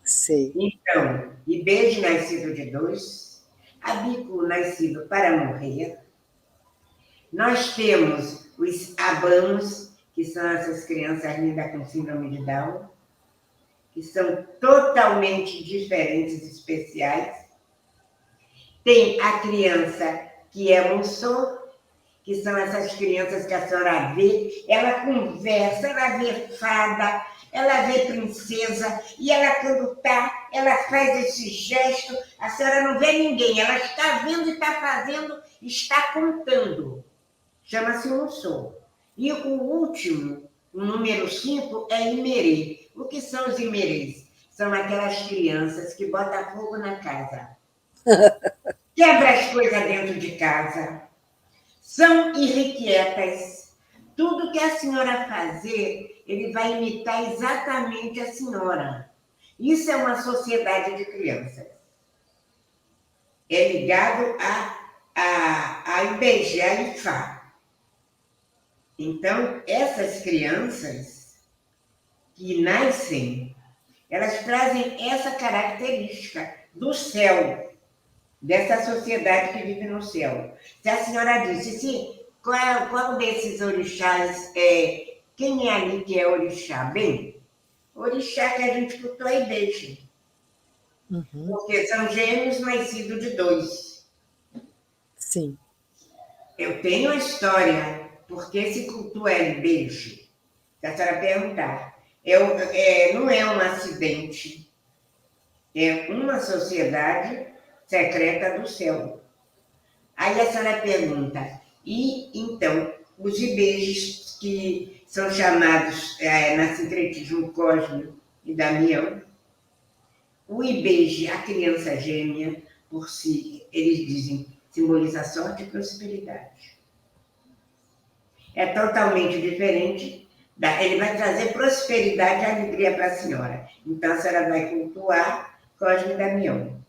Sei.
Então, Ibeji, nascido de 2, Abiku, nascido para morrer. Nós temos os Abanos, que são essas crianças lindas com síndrome de Down, que são totalmente diferentes e especiais. Tem a criança que é Mussô, que são essas crianças que a senhora vê, ela conversa, ela vê fada, ela vê princesa, e ela quando está, ela faz esse gesto, a senhora não vê ninguém, ela está vendo e está fazendo, está contando. Chama-se Mussô. E o último, o número 5, é Imerê. O que são os Imerês? São aquelas crianças que botam fogo na casa. Quebra as coisas dentro de casa. São irrequietas. Tudo que a senhora fazer, ele vai imitar exatamente a senhora. Isso é uma sociedade de crianças. é ligado a IBG, a IFA. Então, essas crianças que nascem, elas trazem essa característica do céu, dessa sociedade que vive no céu. Se a senhora disse, qual desses orixás quem é ali que é orixá? Bem, orixá que a gente cultua e deixa. Porque são gêmeos nascidos de 2.
Sim.
Eu tenho a história, porque se cultua beijo. Se a senhora perguntar, não é um acidente, é uma sociedade secreta do céu. Aí a senhora pergunta, e então, os ibejos que são chamados na sincretismo Cosme e Damião, o ibeje, a criança gêmea, por si, eles dizem, simboliza sorte e prosperidade. É totalmente diferente. Ele vai trazer prosperidade e alegria para a senhora. Então, a senhora vai cultuar Cosme e Damião.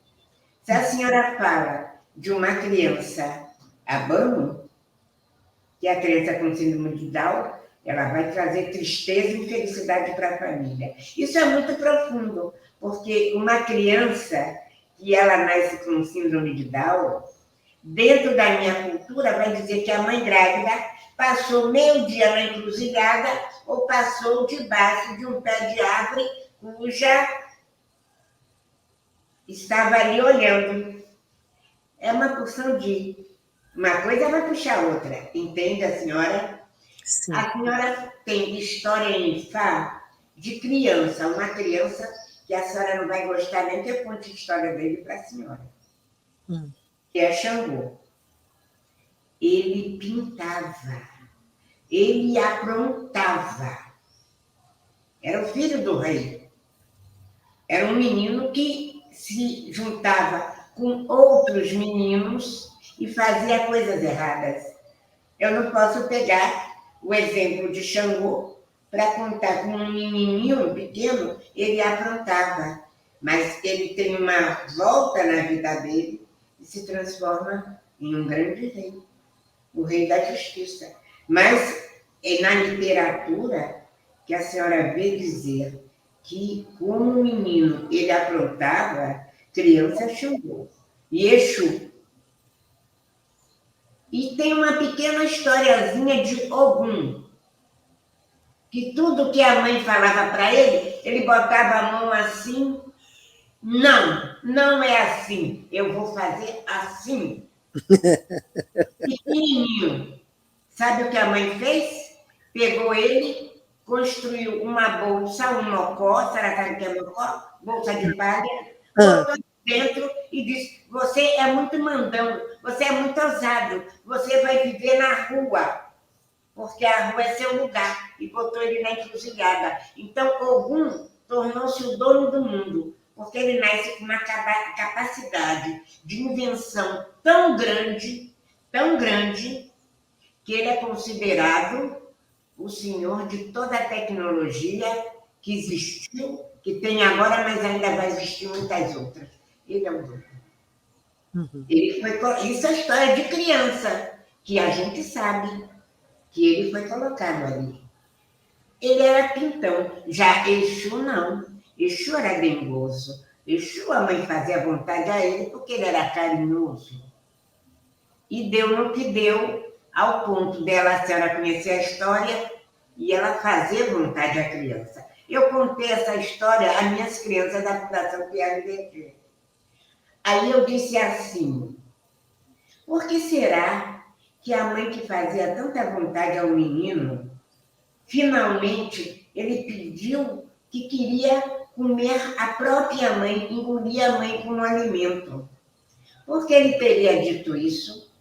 Se a senhora fala de uma criança abano, que é a criança com síndrome de Down, ela vai trazer tristeza e infelicidade para a família. Isso é muito profundo, porque uma criança que ela nasce com síndrome de Down, dentro da minha cultura, vai dizer que a mãe grávida passou meio dia na encruzilhada ou passou debaixo de um pé de árvore cuja estava ali olhando. É uma porção de... Uma coisa vai puxar a outra, entende a senhora?
Sim.
A senhora tem história em Ifá de criança, uma criança que a senhora não vai gostar nem que eu conte a história dele para a senhora. Que é Xangô. Ele pintava, ele aprontava. Era o filho do rei. Era um menino que se juntava com outros meninos e fazia coisas erradas. Eu não posso pegar o exemplo de Xangô para contar com um menininho pequeno, ele aprontava, mas ele tem uma volta na vida dele e se transforma em um grande rei, o rei da justiça. Mas é na literatura que a senhora vê dizer que, como menino ele aprontava, criança Xangô. E Exu. E tem uma pequena historiazinha de Ogum, que tudo que a mãe falava para ele botava a mão assim. Não, não é assim. Eu vou fazer assim. Pequenininho. Sabe o que a mãe fez? Pegou ele, construiu uma bolsa, um mocó, a senhora sabe o que é mocó? Bolsa de palha, botou dentro e disse, você é muito mandão, você é muito ousado, você vai viver na rua, porque a rua é seu lugar, e botou ele na encruzilhada. Então, Ogum tornou-se o dono do mundo, porque ele nasce com uma capacidade de invenção tão grande, que ele é considerado o senhor de toda a tecnologia que existiu, que tem agora, mas ainda vai existir muitas outras. Ele é o dono. Ele foi, isso é história de criança, que a gente sabe que ele foi colocado ali. Ele era pintão. Já Exu, não. Exu era dengoso. Exu, a mãe fazia vontade a ele porque ele era carinhoso. E deu no que deu, ao ponto dela, a senhora conhecer a história, e ela fazer vontade à criança. Eu contei essa história às minhas crianças da Fundação Pierre Berger. Aí eu disse assim, por que será que a mãe que fazia tanta vontade ao menino, finalmente ele pediu que queria comer a própria mãe, engolir a mãe com um alimento? Por que ele teria dito isso?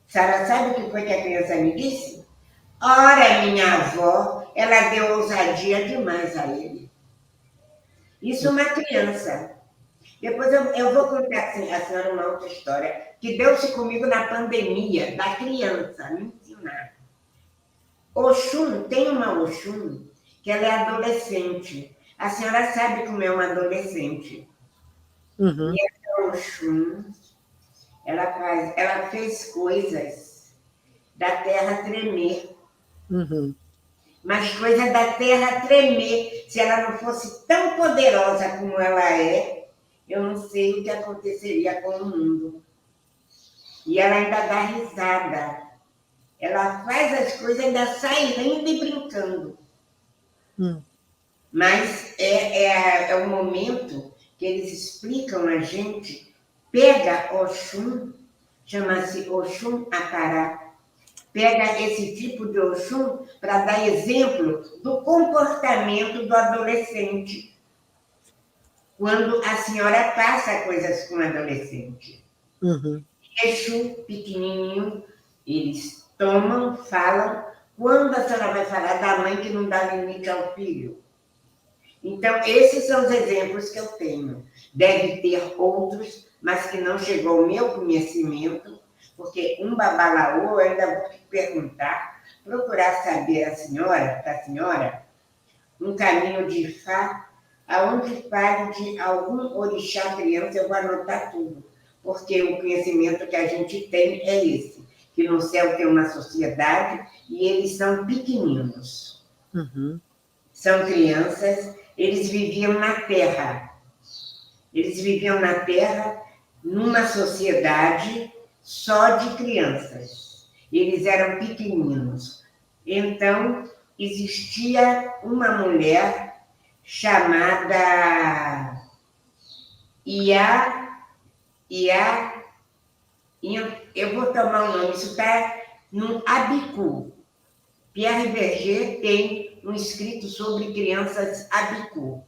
Sara, sabe o que foi que a criança me disse? Ora, minha avó, ela deu ousadia demais a ele. Isso uma criança. Depois eu vou contar assim, a senhora uma outra história que deu-se comigo na pandemia, da criança, me ensinar. Oxum, tem uma Oxum que ela é adolescente. A senhora sabe como é uma adolescente. E essa Oxum, Ela fez coisas da terra tremer.
Uhum.
Mas coisa da terra tremer. Se ela não fosse tão poderosa como ela é, eu não sei o que aconteceria com o mundo. E ela ainda dá risada. Ela faz as coisas, ainda sai rindo e brincando. Mas é o momento que eles explicam a gente, pega Oxum, chama-se Oxum Acará, pega esse tipo de Oxum para dar exemplo do comportamento do adolescente, quando a senhora passa coisas com o adolescente.
Uhum.
Exu pequenininho, eles tomam, falam, quando a senhora vai falar da mãe que não dá limite ao filho. Então, esses são os exemplos que eu tenho. Deve ter outros, mas que não chegou ao meu conhecimento, porque um babalaô eu ainda vou perguntar, procurar saber para a senhora, um caminho de Fá, aonde fale de algum orixá criança, eu vou anotar tudo, porque o conhecimento que a gente tem é esse, que no céu tem uma sociedade e eles são pequeninos.
Uhum.
São crianças, eles viviam na Terra. Eles viviam na Terra numa sociedade só de crianças. Eles eram pequeninos. Então, existia uma mulher chamada Ia, eu vou tomar o nome, isso está no Abicu. Pierre Berger tem um escrito sobre crianças abicu.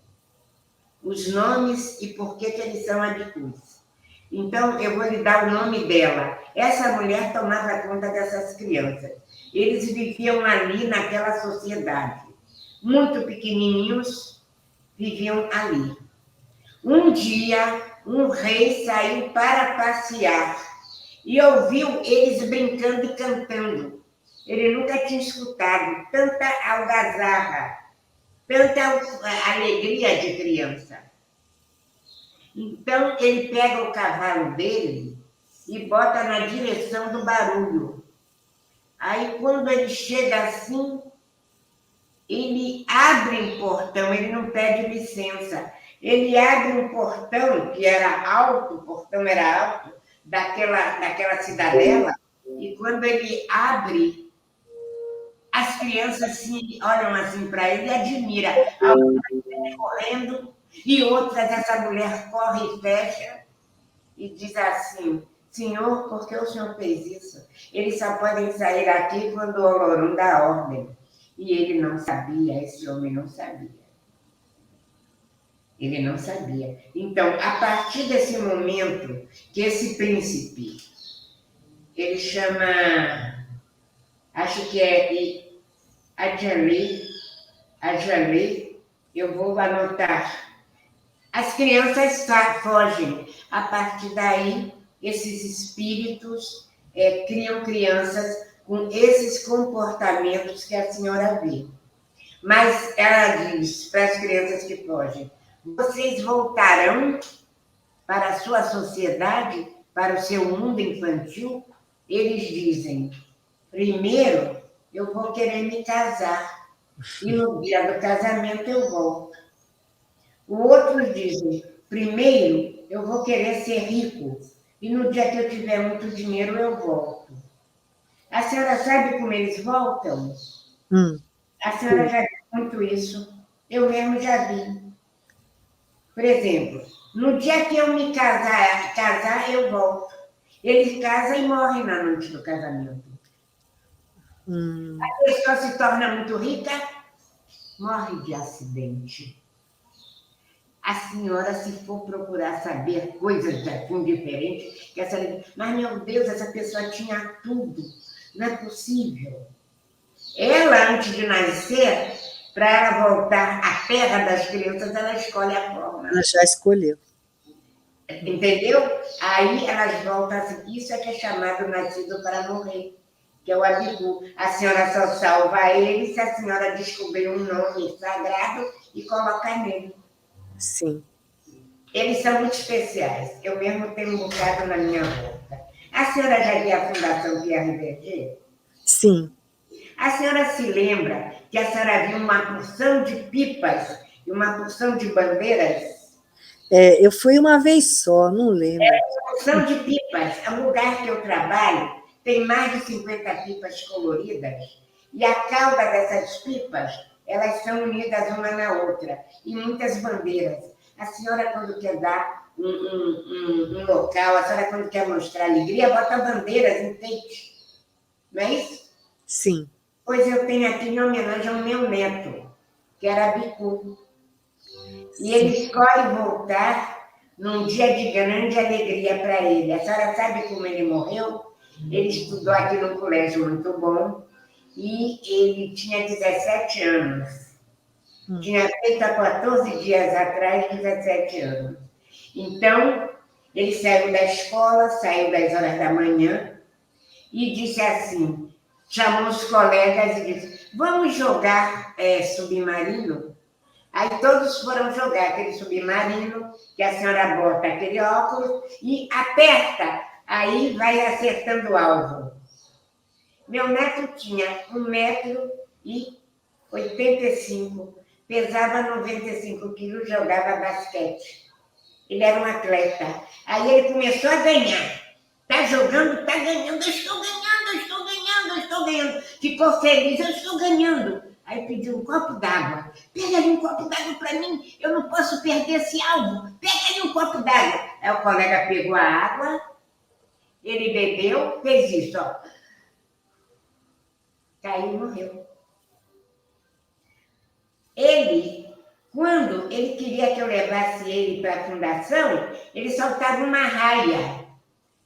Os nomes e por que eles são abicus. Então, eu vou lhe dar o nome dela. Essa mulher tomava conta dessas crianças. Eles viviam ali naquela sociedade. Muito pequenininhos, viviam ali. Um dia, um rei saiu para passear e ouviu eles brincando e cantando. Ele nunca tinha escutado tanta algazarra, tanta alegria de criança. Então, ele pega o cavalo dele e bota na direção do barulho. Aí, quando ele chega assim, ele abre um portão, ele não pede licença. Ele abre um portão, que era alto, o portão era alto, daquela cidadela, e quando ele abre, as crianças assim, olham assim para ele e admiram. Algumas correndo, e outras, essa mulher corre e fecha, e diz assim, senhor, por que o senhor fez isso? Eles só podem sair aqui quando o Olorum dá ordem. E ele não sabia, esse homem não sabia. Ele não sabia. Então, a partir desse momento, que esse príncipe, ele chama, acho que é Adjali, eu vou anotar. As crianças fogem. A partir daí, esses espíritos criam crianças com esses comportamentos que a senhora vê. Mas ela diz para as crianças que fogem, vocês voltarão para a sua sociedade, para o seu mundo infantil? Eles dizem, primeiro eu vou querer me casar, e no dia do casamento eu volto. O outro dizem, primeiro eu vou querer ser rico, e no dia que eu tiver muito dinheiro eu volto. A senhora sabe como eles voltam? A senhora já viu muito isso. Eu mesmo já vi. Por exemplo, no dia que eu me casar eu volto. Ele casa e morre na noite do casamento. A pessoa se torna muito rica, morre de acidente. A senhora, se for procurar saber coisas assim diferentes, que essa... mas, meu Deus, essa pessoa tinha tudo. Não é possível. Ela, antes de nascer, para ela voltar à terra das crianças, ela escolhe a forma.
Ela já escolheu.
Entendeu? Aí elas voltam assim. Isso é que é chamado nascido para morrer, que é o Abigu. A senhora só salva ele se a senhora descobrir um nome sagrado e colocar nele.
Sim.
Eles são muito especiais. Eu mesmo tenho um bocado na minha volta. A senhora já viu a Fundação Pierre Berger?
Sim.
A senhora se lembra que a senhora viu uma porção de pipas e uma porção de bandeiras?
Eu fui uma vez só, não lembro.
Uma porção de pipas. O lugar que eu trabalho tem mais de 50 pipas coloridas e a cauda dessas pipas, elas são unidas uma na outra e muitas bandeiras. A senhora, quando quer dar um local, a senhora, quando quer mostrar alegria, bota bandeiras, enfeite. Não é isso?
Sim.
Pois eu tenho aqui em homenagem ao meu neto, que era bicu. E ele escolhe voltar num dia de grande alegria para ele. A senhora sabe como ele morreu? Ele estudou aqui num colégio muito bom e ele tinha 17 anos. Tinha feito há 14 dias atrás 17 anos. Então, ele saiu da escola, saiu das horas da manhã e disse assim, chamou os colegas e disse, vamos jogar submarino? Aí todos foram jogar aquele submarino, que a senhora bota aquele óculos e aperta, aí vai acertando o alvo. Meu neto tinha 1,85 m, pesava 95 quilos, jogava basquete. Ele era um atleta. Aí ele começou a ganhar. Está jogando, está ganhando, eu estou ganhando, eu estou ganhando, eu estou ganhando. Ficou feliz, eu estou ganhando. Aí pediu um copo d'água. Pega ali um copo d'água para mim, eu não posso perder esse alvo. Pega ali um copo d'água. Aí o colega pegou a água, ele bebeu, fez isso, ó. Caiu e morreu. Ele, quando ele queria que eu levasse ele para a fundação, ele soltava uma raia.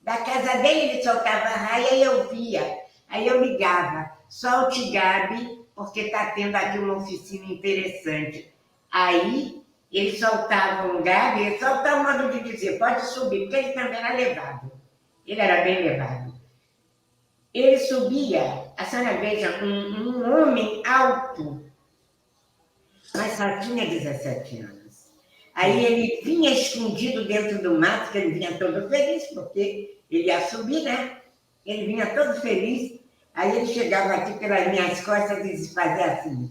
Da casa dele, ele soltava a raia e eu via. Aí eu ligava, solte Gabi, porque está tendo aqui uma oficina interessante. Aí ele soltava um Gabi, ele soltava um modo de dizer, pode subir, porque ele também era levado. Ele era bem levado. Ele subia, a senhora veja, um homem alto, mas só tinha 17 anos. Aí ele vinha escondido dentro do mato, que ele vinha todo feliz, porque ele ia subir, né? Ele vinha todo feliz. Aí ele chegava aqui pelas minhas costas e fazia assim,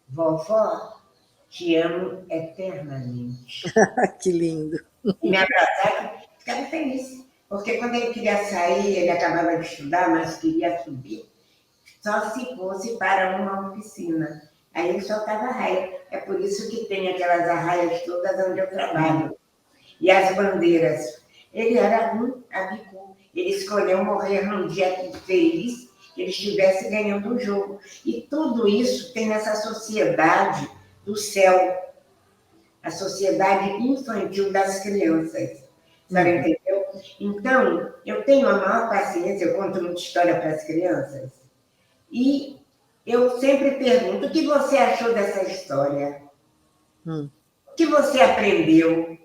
vovó, te amo eternamente.
Que lindo.
E me abraçava, ficava feliz. Porque quando ele queria sair, ele acabava de estudar, mas queria subir, só se fosse para uma oficina. Aí ele soltava a raia. É por isso que tem aquelas arraias todas onde eu trabalho. E as bandeiras. Ele era um abicu. Ele escolheu morrer num dia feliz, que ele estivesse ganhando o jogo. E tudo isso tem nessa sociedade do céu, a sociedade infantil das crianças. A senhora entendeu? Então, eu tenho a maior paciência, eu conto muita história para as crianças, e eu sempre pergunto, o que você achou dessa história? O que você aprendeu?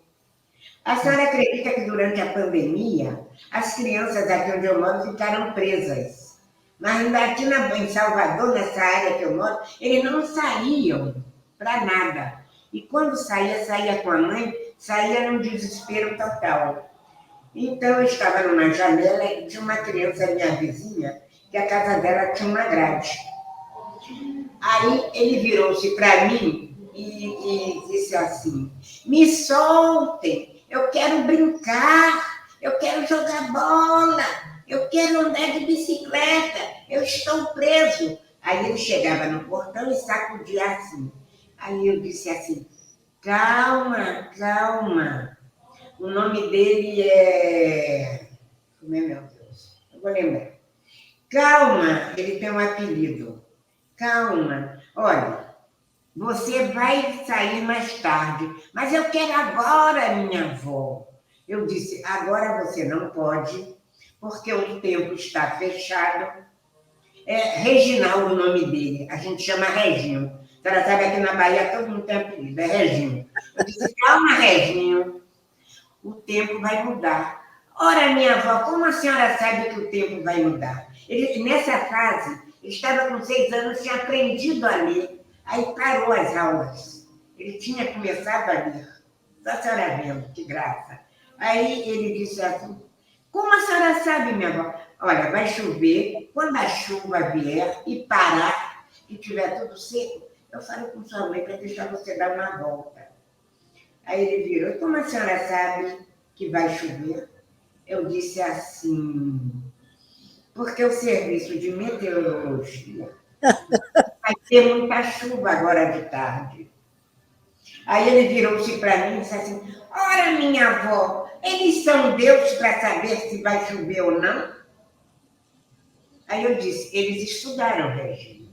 A senhora acredita que durante a pandemia, as crianças aqui onde eu moro ficaram presas. Mas aqui em Salvador, nessa área que eu moro, eles não saíam para nada. E quando saía com a mãe, saía num desespero total. Então, eu estava numa janela e tinha uma criança, minha vizinha, que a casa dela tinha uma grade. Aí ele virou-se para mim e disse assim, me soltem, eu quero brincar, eu quero jogar bola, eu quero andar de bicicleta, eu estou preso. Aí ele chegava no portão e sacudia assim. Aí eu disse assim, calma, calma. O nome dele é... Como é, meu Deus? Eu vou lembrar. Calma, ele tem um apelido. Calma. Olha, você vai sair mais tarde, mas eu quero agora, minha avó. Eu disse, agora você não pode, porque o tempo está fechado. É Reginaldo o nome dele, a gente chama Reginho. A senhora sabe, aqui na Bahia todo mundo tem apelido, é Reginho. Eu disse, calma, Reginho, o tempo vai mudar. Ora, minha avó, como a senhora sabe que o tempo vai mudar? Ele, nessa fase, ele estava com 6 anos, tinha aprendido a ler, aí parou as aulas. Ele tinha começado a ler. Só a senhora vendo, que graça. Aí ele disse assim, Como a senhora sabe, minha avó? Olha, vai chover, quando a chuva vier e parar, e tiver tudo seco, eu falo com sua mãe para deixar você dar uma volta. Aí ele virou, como a senhora sabe que vai chover? Eu disse assim, porque o serviço de meteorologia vai ter muita chuva agora de tarde. Aí ele virou-se para mim e disse assim, ora, minha avó, eles são Deus para saber se vai chover ou não? Aí eu disse, eles estudaram, Regina.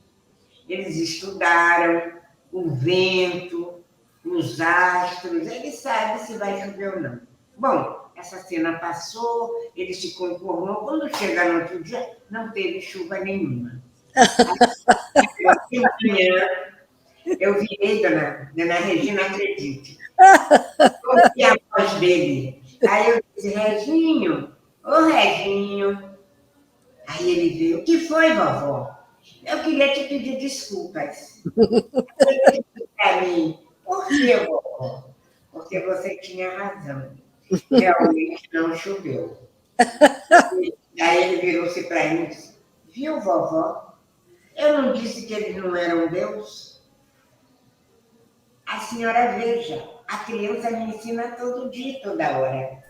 Eles estudaram o vento, os astros, eles sabem se vai chover ou não. Bom, essa cena passou, ele se conformou. Quando chega no outro dia, não teve chuva nenhuma. Aí, de manhã, eu virei, dona Regina, acredite. Ouvi a voz dele. Aí eu disse, Reginho, ô Reginho. Aí ele veio, o que foi, vovó? Eu queria te pedir desculpas. Ele disse para mim, por que, vovó? Porque você tinha razão. Realmente não choveu. Aí ele virou-se para mim e disse, viu, vovó? Eu não disse que eles não eram Deus? A senhora veja, a criança me ensina todo dia, toda hora.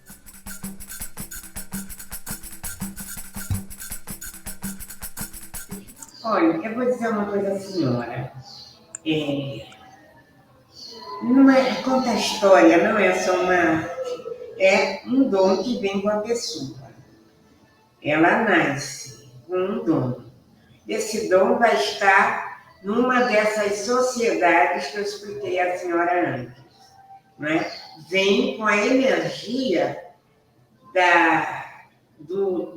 Olha, eu vou dizer uma coisa à senhora. Não é, conta a história, não é só uma arte. É um dom que vem com a pessoa. Ela nasce com um dom. Esse dom vai estar numa dessas sociedades que eu expliquei à senhora antes. Né? Vem com a energia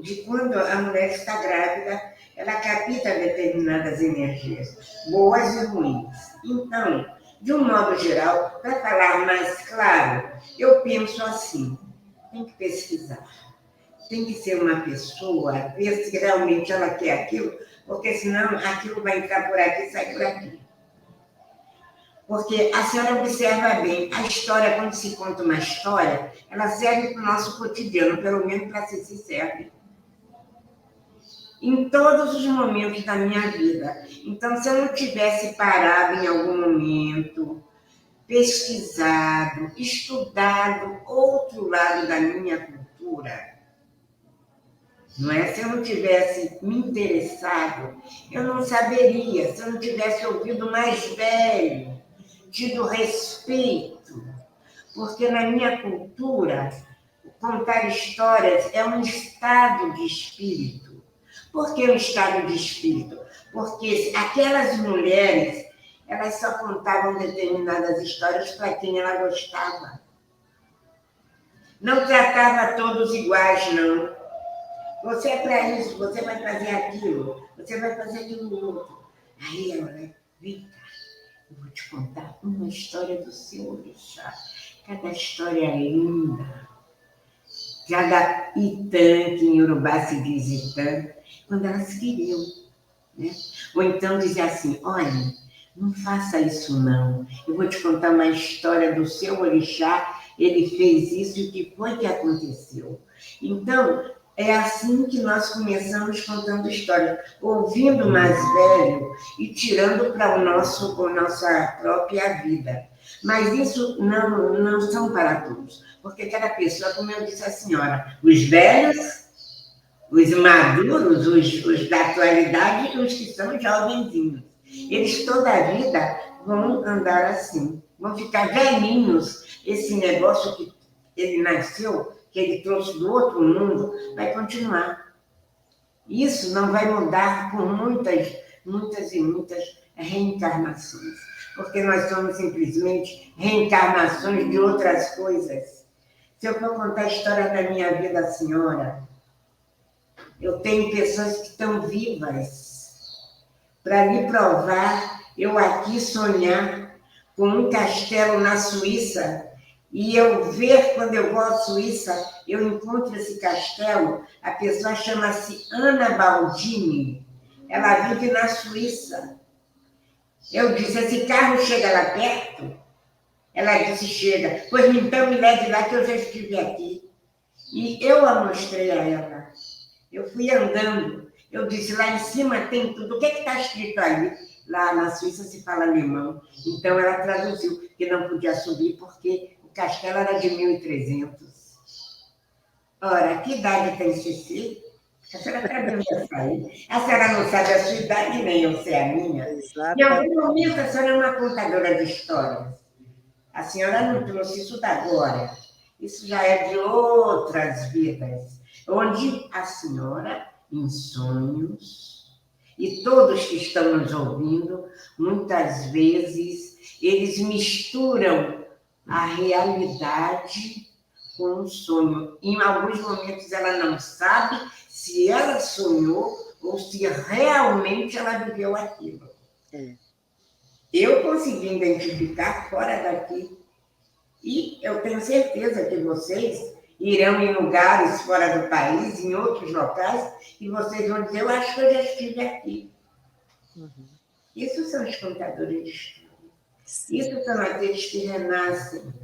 de quando a mulher está grávida, ela capta determinadas energias, boas e ruins. Então, de um modo geral, para falar mais claro, eu penso assim, tem que pesquisar. Tem que ser uma pessoa, ver se realmente ela quer aquilo, porque senão aquilo vai entrar por aqui e sai por aqui. Porque a senhora observa bem, a história, quando se conta uma história, ela serve para o nosso cotidiano, pelo menos para si se serve. Em todos os momentos da minha vida. Então, se eu não tivesse parado em algum momento, pesquisado, estudado outro lado da minha cultura, não é? Se eu não tivesse me interessado, eu não saberia. Se eu não tivesse ouvido mais velho, tido respeito, porque na minha cultura, contar histórias é um estado de espírito. Por que um estado de espírito? Porque aquelas mulheres, elas só contavam determinadas histórias para quem ela gostava. Não tratava todos iguais, não. Você é para isso, você vai fazer aquilo, você vai fazer aquilo outro. Aí ela, vem cá, eu vou te contar uma história do seu orixá. Cada história é linda. Cada itã, que em Urubá se diz itã, quando ela se queriam. Né? Ou então dizer assim, olha, não faça isso não. Eu vou te contar uma história do seu orixá, ele fez isso e o que foi que aconteceu. Então, é assim que nós começamos contando história, ouvindo o mais velho e tirando para a nossa própria vida. Mas isso não são para todos, porque cada pessoa, como eu disse à senhora, os velhos, os maduros, os da atualidade e os que são jovenzinhos, eles toda a vida vão andar assim, vão ficar velhinhos. Esse negócio que ele nasceu, que ele trouxe do outro mundo, vai continuar. Isso não vai mudar por muitas e muitas reencarnações, porque nós somos simplesmente reencarnações de outras coisas. Se eu for contar a história da minha vida à senhora, eu tenho pessoas que estão vivas. Para lhe provar, eu aqui sonhar com um castelo na Suíça, e eu ver, quando eu vou à Suíça, eu encontro esse castelo, a pessoa chama-se Ana Baldini, ela vive na Suíça. Eu disse, esse carro chega lá perto? Ela disse, chega. Pois então me leve lá que eu já estive aqui. E eu a mostrei a ela. Eu fui andando, eu disse, lá em cima tem tudo. O que está escrito aí? Lá na Suíça se fala alemão. Então ela traduziu que não podia subir porque o castelo era de 1300. Ora, que idade tem Ceci? A senhora traduziu isso aí. A senhora não sabe a sua idade, nem eu sei a minha. Em
Exatamente.
algum momento a senhora é uma contadora de histórias. A senhora não trouxe isso da agora. Isso já é de outras vidas, onde a senhora, em sonhos, e todos que estão nos ouvindo, muitas vezes, eles misturam a realidade com um sonho. Em alguns momentos ela não sabe se ela sonhou ou se realmente ela viveu aquilo. Eu consegui identificar fora daqui. E eu tenho certeza que vocês irão em lugares fora do país, em outros locais, e vocês vão dizer, eu acho que eu já estive aqui. Isso são os contadores de história. Isso são aqueles que renascem,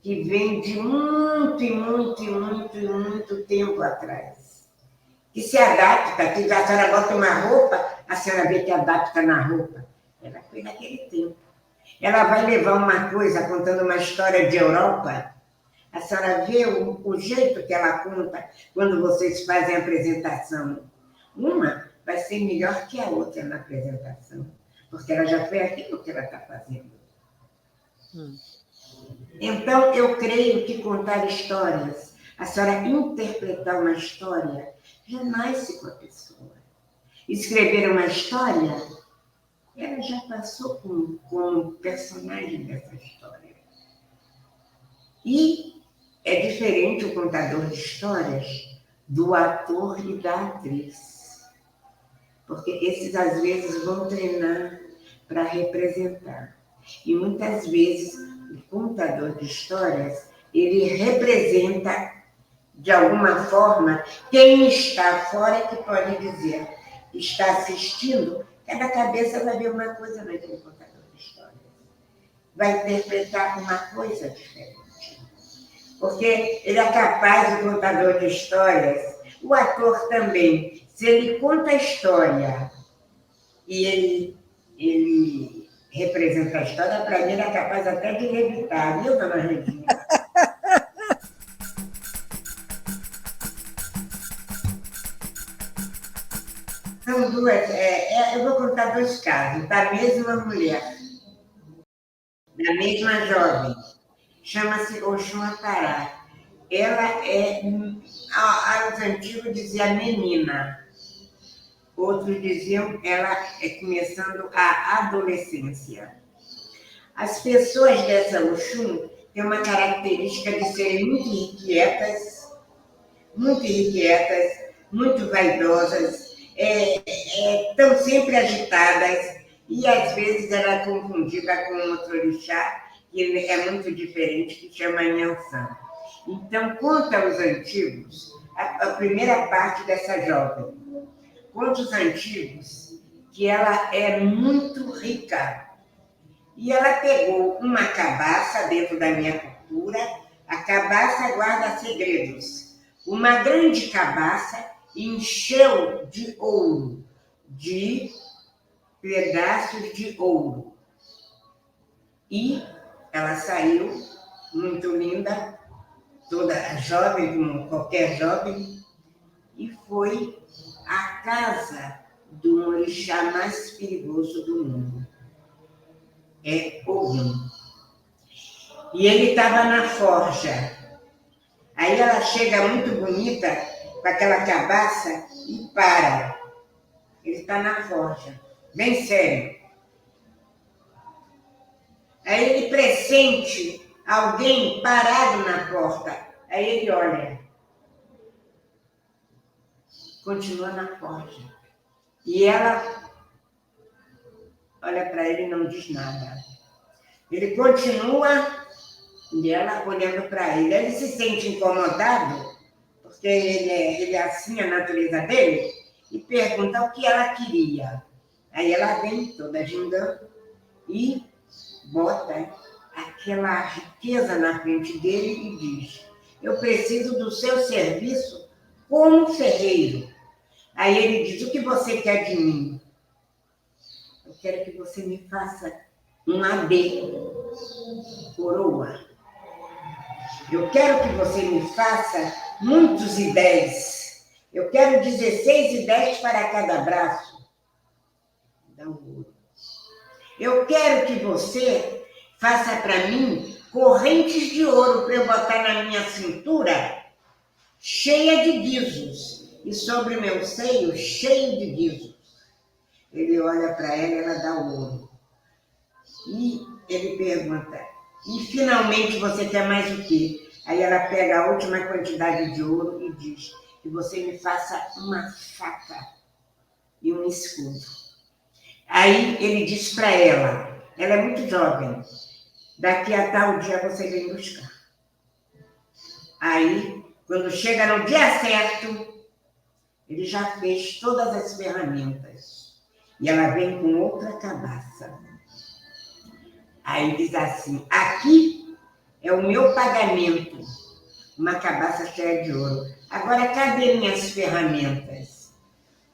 que vêm de muito, e muito, e muito, e muito tempo atrás. Que se adapta, que a senhora bota uma roupa, a senhora vê que adapta na roupa. Ela foi naquele tempo. Ela vai levar uma coisa contando uma história de Europa. A senhora vê o jeito que ela conta quando vocês fazem a apresentação. Uma vai ser melhor que a outra na apresentação, porque ela já foi aquilo que ela está fazendo. Então, eu creio que contar histórias, a senhora interpretar uma história, já nasce com a pessoa. Escrever uma história, ela já passou como personagem dessa história. E é diferente o contador de histórias do ator e da atriz. Porque esses, às vezes, vão treinar para representar. E, muitas vezes, o contador de histórias, ele representa, de alguma forma, quem está fora que pode dizer, está assistindo, cada cabeça vai ver uma coisa naquele contador de histórias. Vai interpretar uma coisa diferente. Porque ele é capaz, o contador de histórias, o ator também, se ele conta a história e ele representa a história, para mim ele é capaz até de levitar, viu, dona Regina? São duas, eu vou contar dois casos, da mesma mulher, da mesma jovem, chama-se Oxum Apará. Ela é, aos antigos dizia menina, outros diziam ela é começando a adolescência. As pessoas dessa Oxum têm uma característica de serem muito irrequietas, muito vaidosas, estão sempre agitadas, e às vezes ela é confundida com outro orixá, que é muito diferente, que chama Nhansã. Então, conta os antigos, a primeira parte dessa jovem, conta os antigos que ela é muito rica. E ela pegou uma cabaça dentro da minha cultura, a cabaça guarda segredos. Uma grande cabaça encheu de ouro, de pedaços de ouro. E ela saiu muito linda, toda jovem, como qualquer jovem, e foi à casa do orixá mais perigoso do mundo. É Ogum. E ele estava na forja. Aí ela chega muito bonita, com aquela cabaça, e para. Ele está na forja, bem sério. Aí ele pressente alguém parado na porta. Aí ele olha. Continua na forja. E ela olha para ele e não diz nada. Ele continua e ela olhando para ele. Ele se sente incomodado, porque ele é assim, a natureza dele, e pergunta o que ela queria. Aí ela vem toda gingando e bota aquela riqueza na frente dele e diz: eu preciso do seu serviço como ferreiro. Aí ele diz, o que você quer de mim? Eu quero que você me faça um AB, coroa. Eu quero que você me faça muitos I10. Eu quero 16 I10 para cada braço. Dá um ouro. Eu quero que você faça para mim correntes de ouro para eu botar na minha cintura, cheia de guizos, e sobre meu seio, cheio de guizos. Ele olha para ela e ela dá o ouro. E ele pergunta, e finalmente você quer mais o quê? Aí ela pega a última quantidade de ouro e diz que você me faça uma faca e um escudo. Aí ele diz para ela é muito jovem, daqui a tal dia você vem buscar. Aí, quando chega no dia certo, ele já fez todas as ferramentas. E ela vem com outra cabaça. Aí diz assim, aqui é o meu pagamento, uma cabaça cheia de ouro. Agora, cadê minhas ferramentas?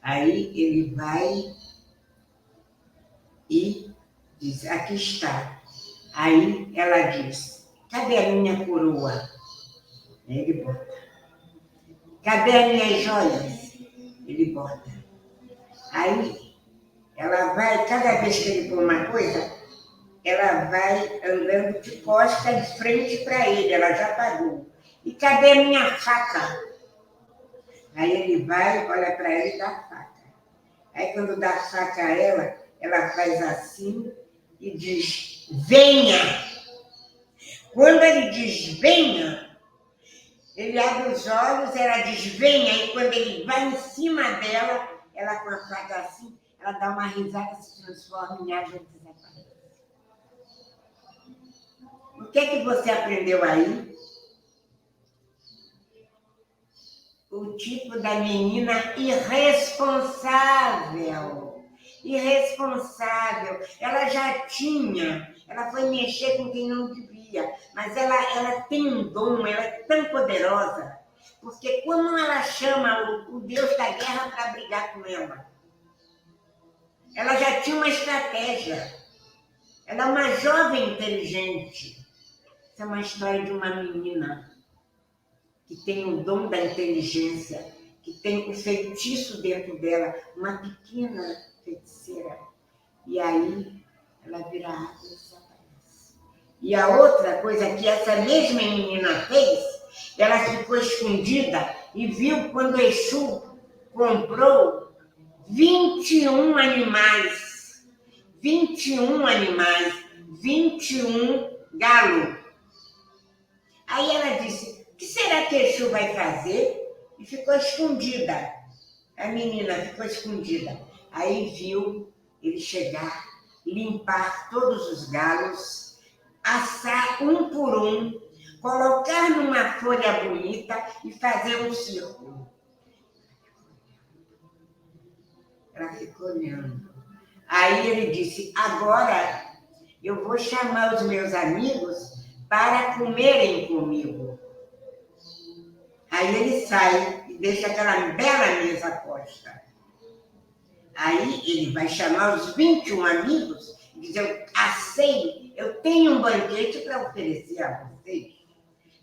Aí ele vai e diz, aqui está. Aí ela diz, cadê a minha coroa? Aí ele bota. Cadê as minhas joias? Ele bota. Aí ela vai, cada vez que ele põe uma coisa, ela vai andando de costa de frente para ele, ela já pagou. E cadê a minha faca? Aí ele vai, olha para ela e dá a faca. Aí quando dá a faca a ela faz assim e diz, venha! Quando ele diz venha, ele abre os olhos, ela diz venha, e quando ele vai em cima dela, ela com a faca assim, ela dá uma risada, se transforma em água e desaparece. O que é que você aprendeu aí? O tipo da menina irresponsável. Irresponsável. Ela já tinha, ela foi mexer com quem não devia, mas ela tem um dom, ela é tão poderosa, porque quando ela chama o Deus da guerra para brigar com ela já tinha uma estratégia. Ela é uma jovem inteligente. Essa é uma história de uma menina que tem o dom da inteligência, que tem o feitiço dentro dela, uma pequena feiticeira. E aí ela vira água e desaparece. E a outra coisa que essa mesma menina fez, ela ficou escondida e viu quando Exu comprou 21 animais, 21 animais, 21 galos. Aí ela disse, o que será que Exu vai fazer? E ficou escondida. A menina ficou escondida. Aí viu ele chegar, limpar todos os galos, assar um por um, colocar numa folha bonita e fazer um círculo. Ela ficou olhando. Aí ele disse, agora eu vou chamar os meus amigos para comerem comigo. Aí ele sai e deixa aquela bela mesa posta. Aí ele vai chamar os 21 amigos e diz, eu assei, eu tenho um banquete para oferecer a vocês.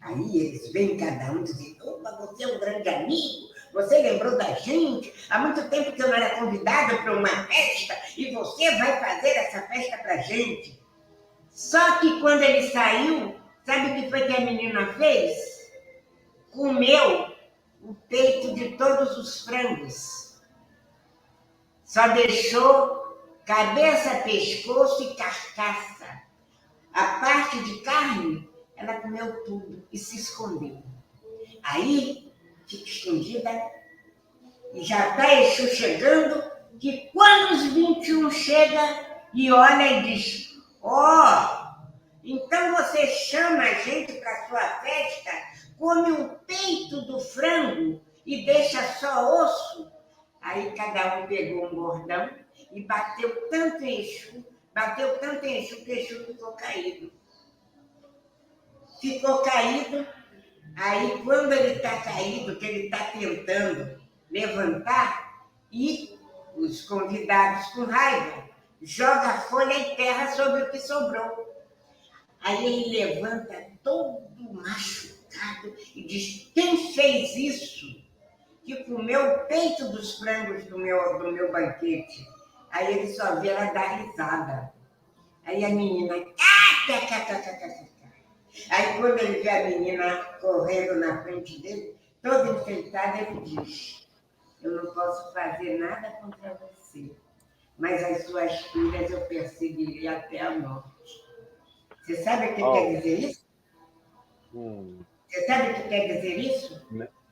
Aí eles vêm cada um dizendo, opa, você é um grande amigo, você lembrou da gente, há muito tempo que eu não era convidada para uma festa e você vai fazer essa festa para a gente. Só que quando ele saiu, sabe o que foi que a menina fez? Comeu o peito de todos os frangos. Só deixou cabeça, pescoço e carcaça. A parte de carne, ela comeu tudo e se escondeu. Aí, fica escondida e já está Exu chegando, que quando os 21 chega e olha e diz, então você chama a gente para sua festa, come um peito do frango e deixa só osso? Aí cada um pegou um bordão e bateu tanto em Exu que Exu ficou caído. Ficou caído Aí, quando ele está caído, que ele está tentando levantar, e os convidados, com raiva, joga folha e terra sobre o que sobrou. Aí ele levanta todo machucado e diz: quem fez isso? Que comeu o peito dos frangos do meu banquete. Aí ele só vê ela dar risada. Aí a menina... Aí quando ele vê a menina correndo na frente dele, toda enfeitada, ele diz: eu não posso fazer nada contra você, mas as suas filhas eu perseguirei até a morte. Você sabe o que quer dizer isso? Você sabe o que quer dizer isso?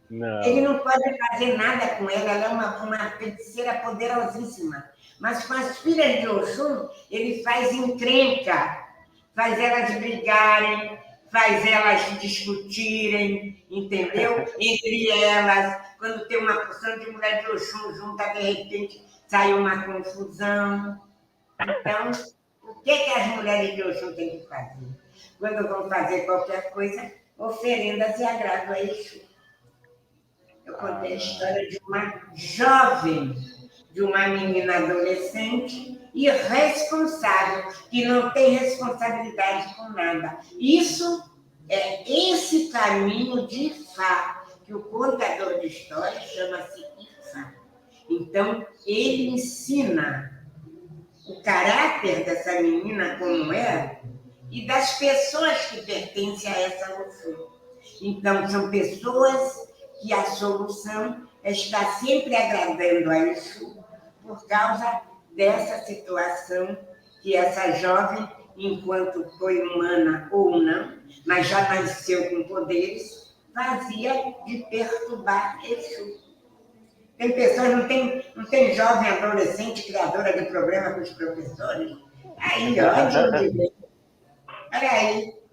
Não.
Ele não pode fazer nada com ela, ela é uma feiticeira poderosíssima. Mas com as filhas de Oxum, ele faz encrenca, faz elas brigarem, faz elas discutirem, entendeu? Entre elas, quando tem uma porção de mulher de Oxum junta, de repente sai uma confusão. Então, o que as mulheres de Oxum têm que fazer? Quando vão fazer qualquer coisa, oferendas e agrado a Exu. Eu contei a história de uma jovem, de uma menina adolescente irresponsável, que não tem responsabilidade com nada. Isso é esse caminho de Ifá, que o contador de histórias chama-se Ifá. Então, ele ensina o caráter dessa menina como é e das pessoas que pertencem a essa Oxum. Então, são pessoas que a solução está sempre agradando a Exu por causa dessa situação que essa jovem, enquanto foi humana ou não, mas já nasceu com poderes, fazia de perturbar Exu. Tem pessoas, não tem jovem adolescente criadora de problema com os professores? Aí, olha aí.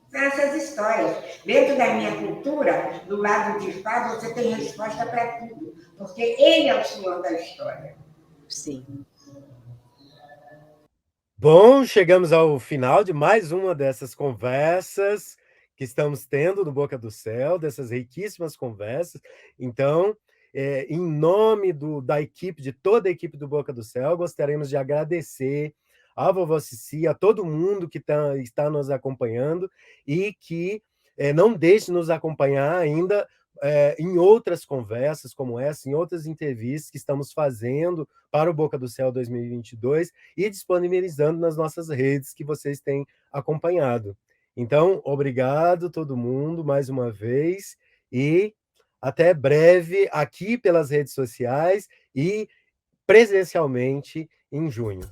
São essas histórias. Dentro da minha cultura, do lado de Fá, você tem resposta para tudo, porque ele é o senhor da história.
Sim.
Bom, chegamos ao final de mais uma dessas conversas que estamos tendo no Boca do Céu, dessas riquíssimas conversas. Então, em nome da equipe, de toda a equipe do Boca do Céu, gostaríamos de agradecer a vovó Cici, a todo mundo que está nos acompanhando e que não deixe de nos acompanhar ainda em outras conversas como essa, em outras entrevistas que estamos fazendo para o Boca do Céu 2022 e disponibilizando nas nossas redes que vocês têm acompanhado. Então, obrigado todo mundo mais uma vez e até breve aqui pelas redes sociais e presencialmente em junho.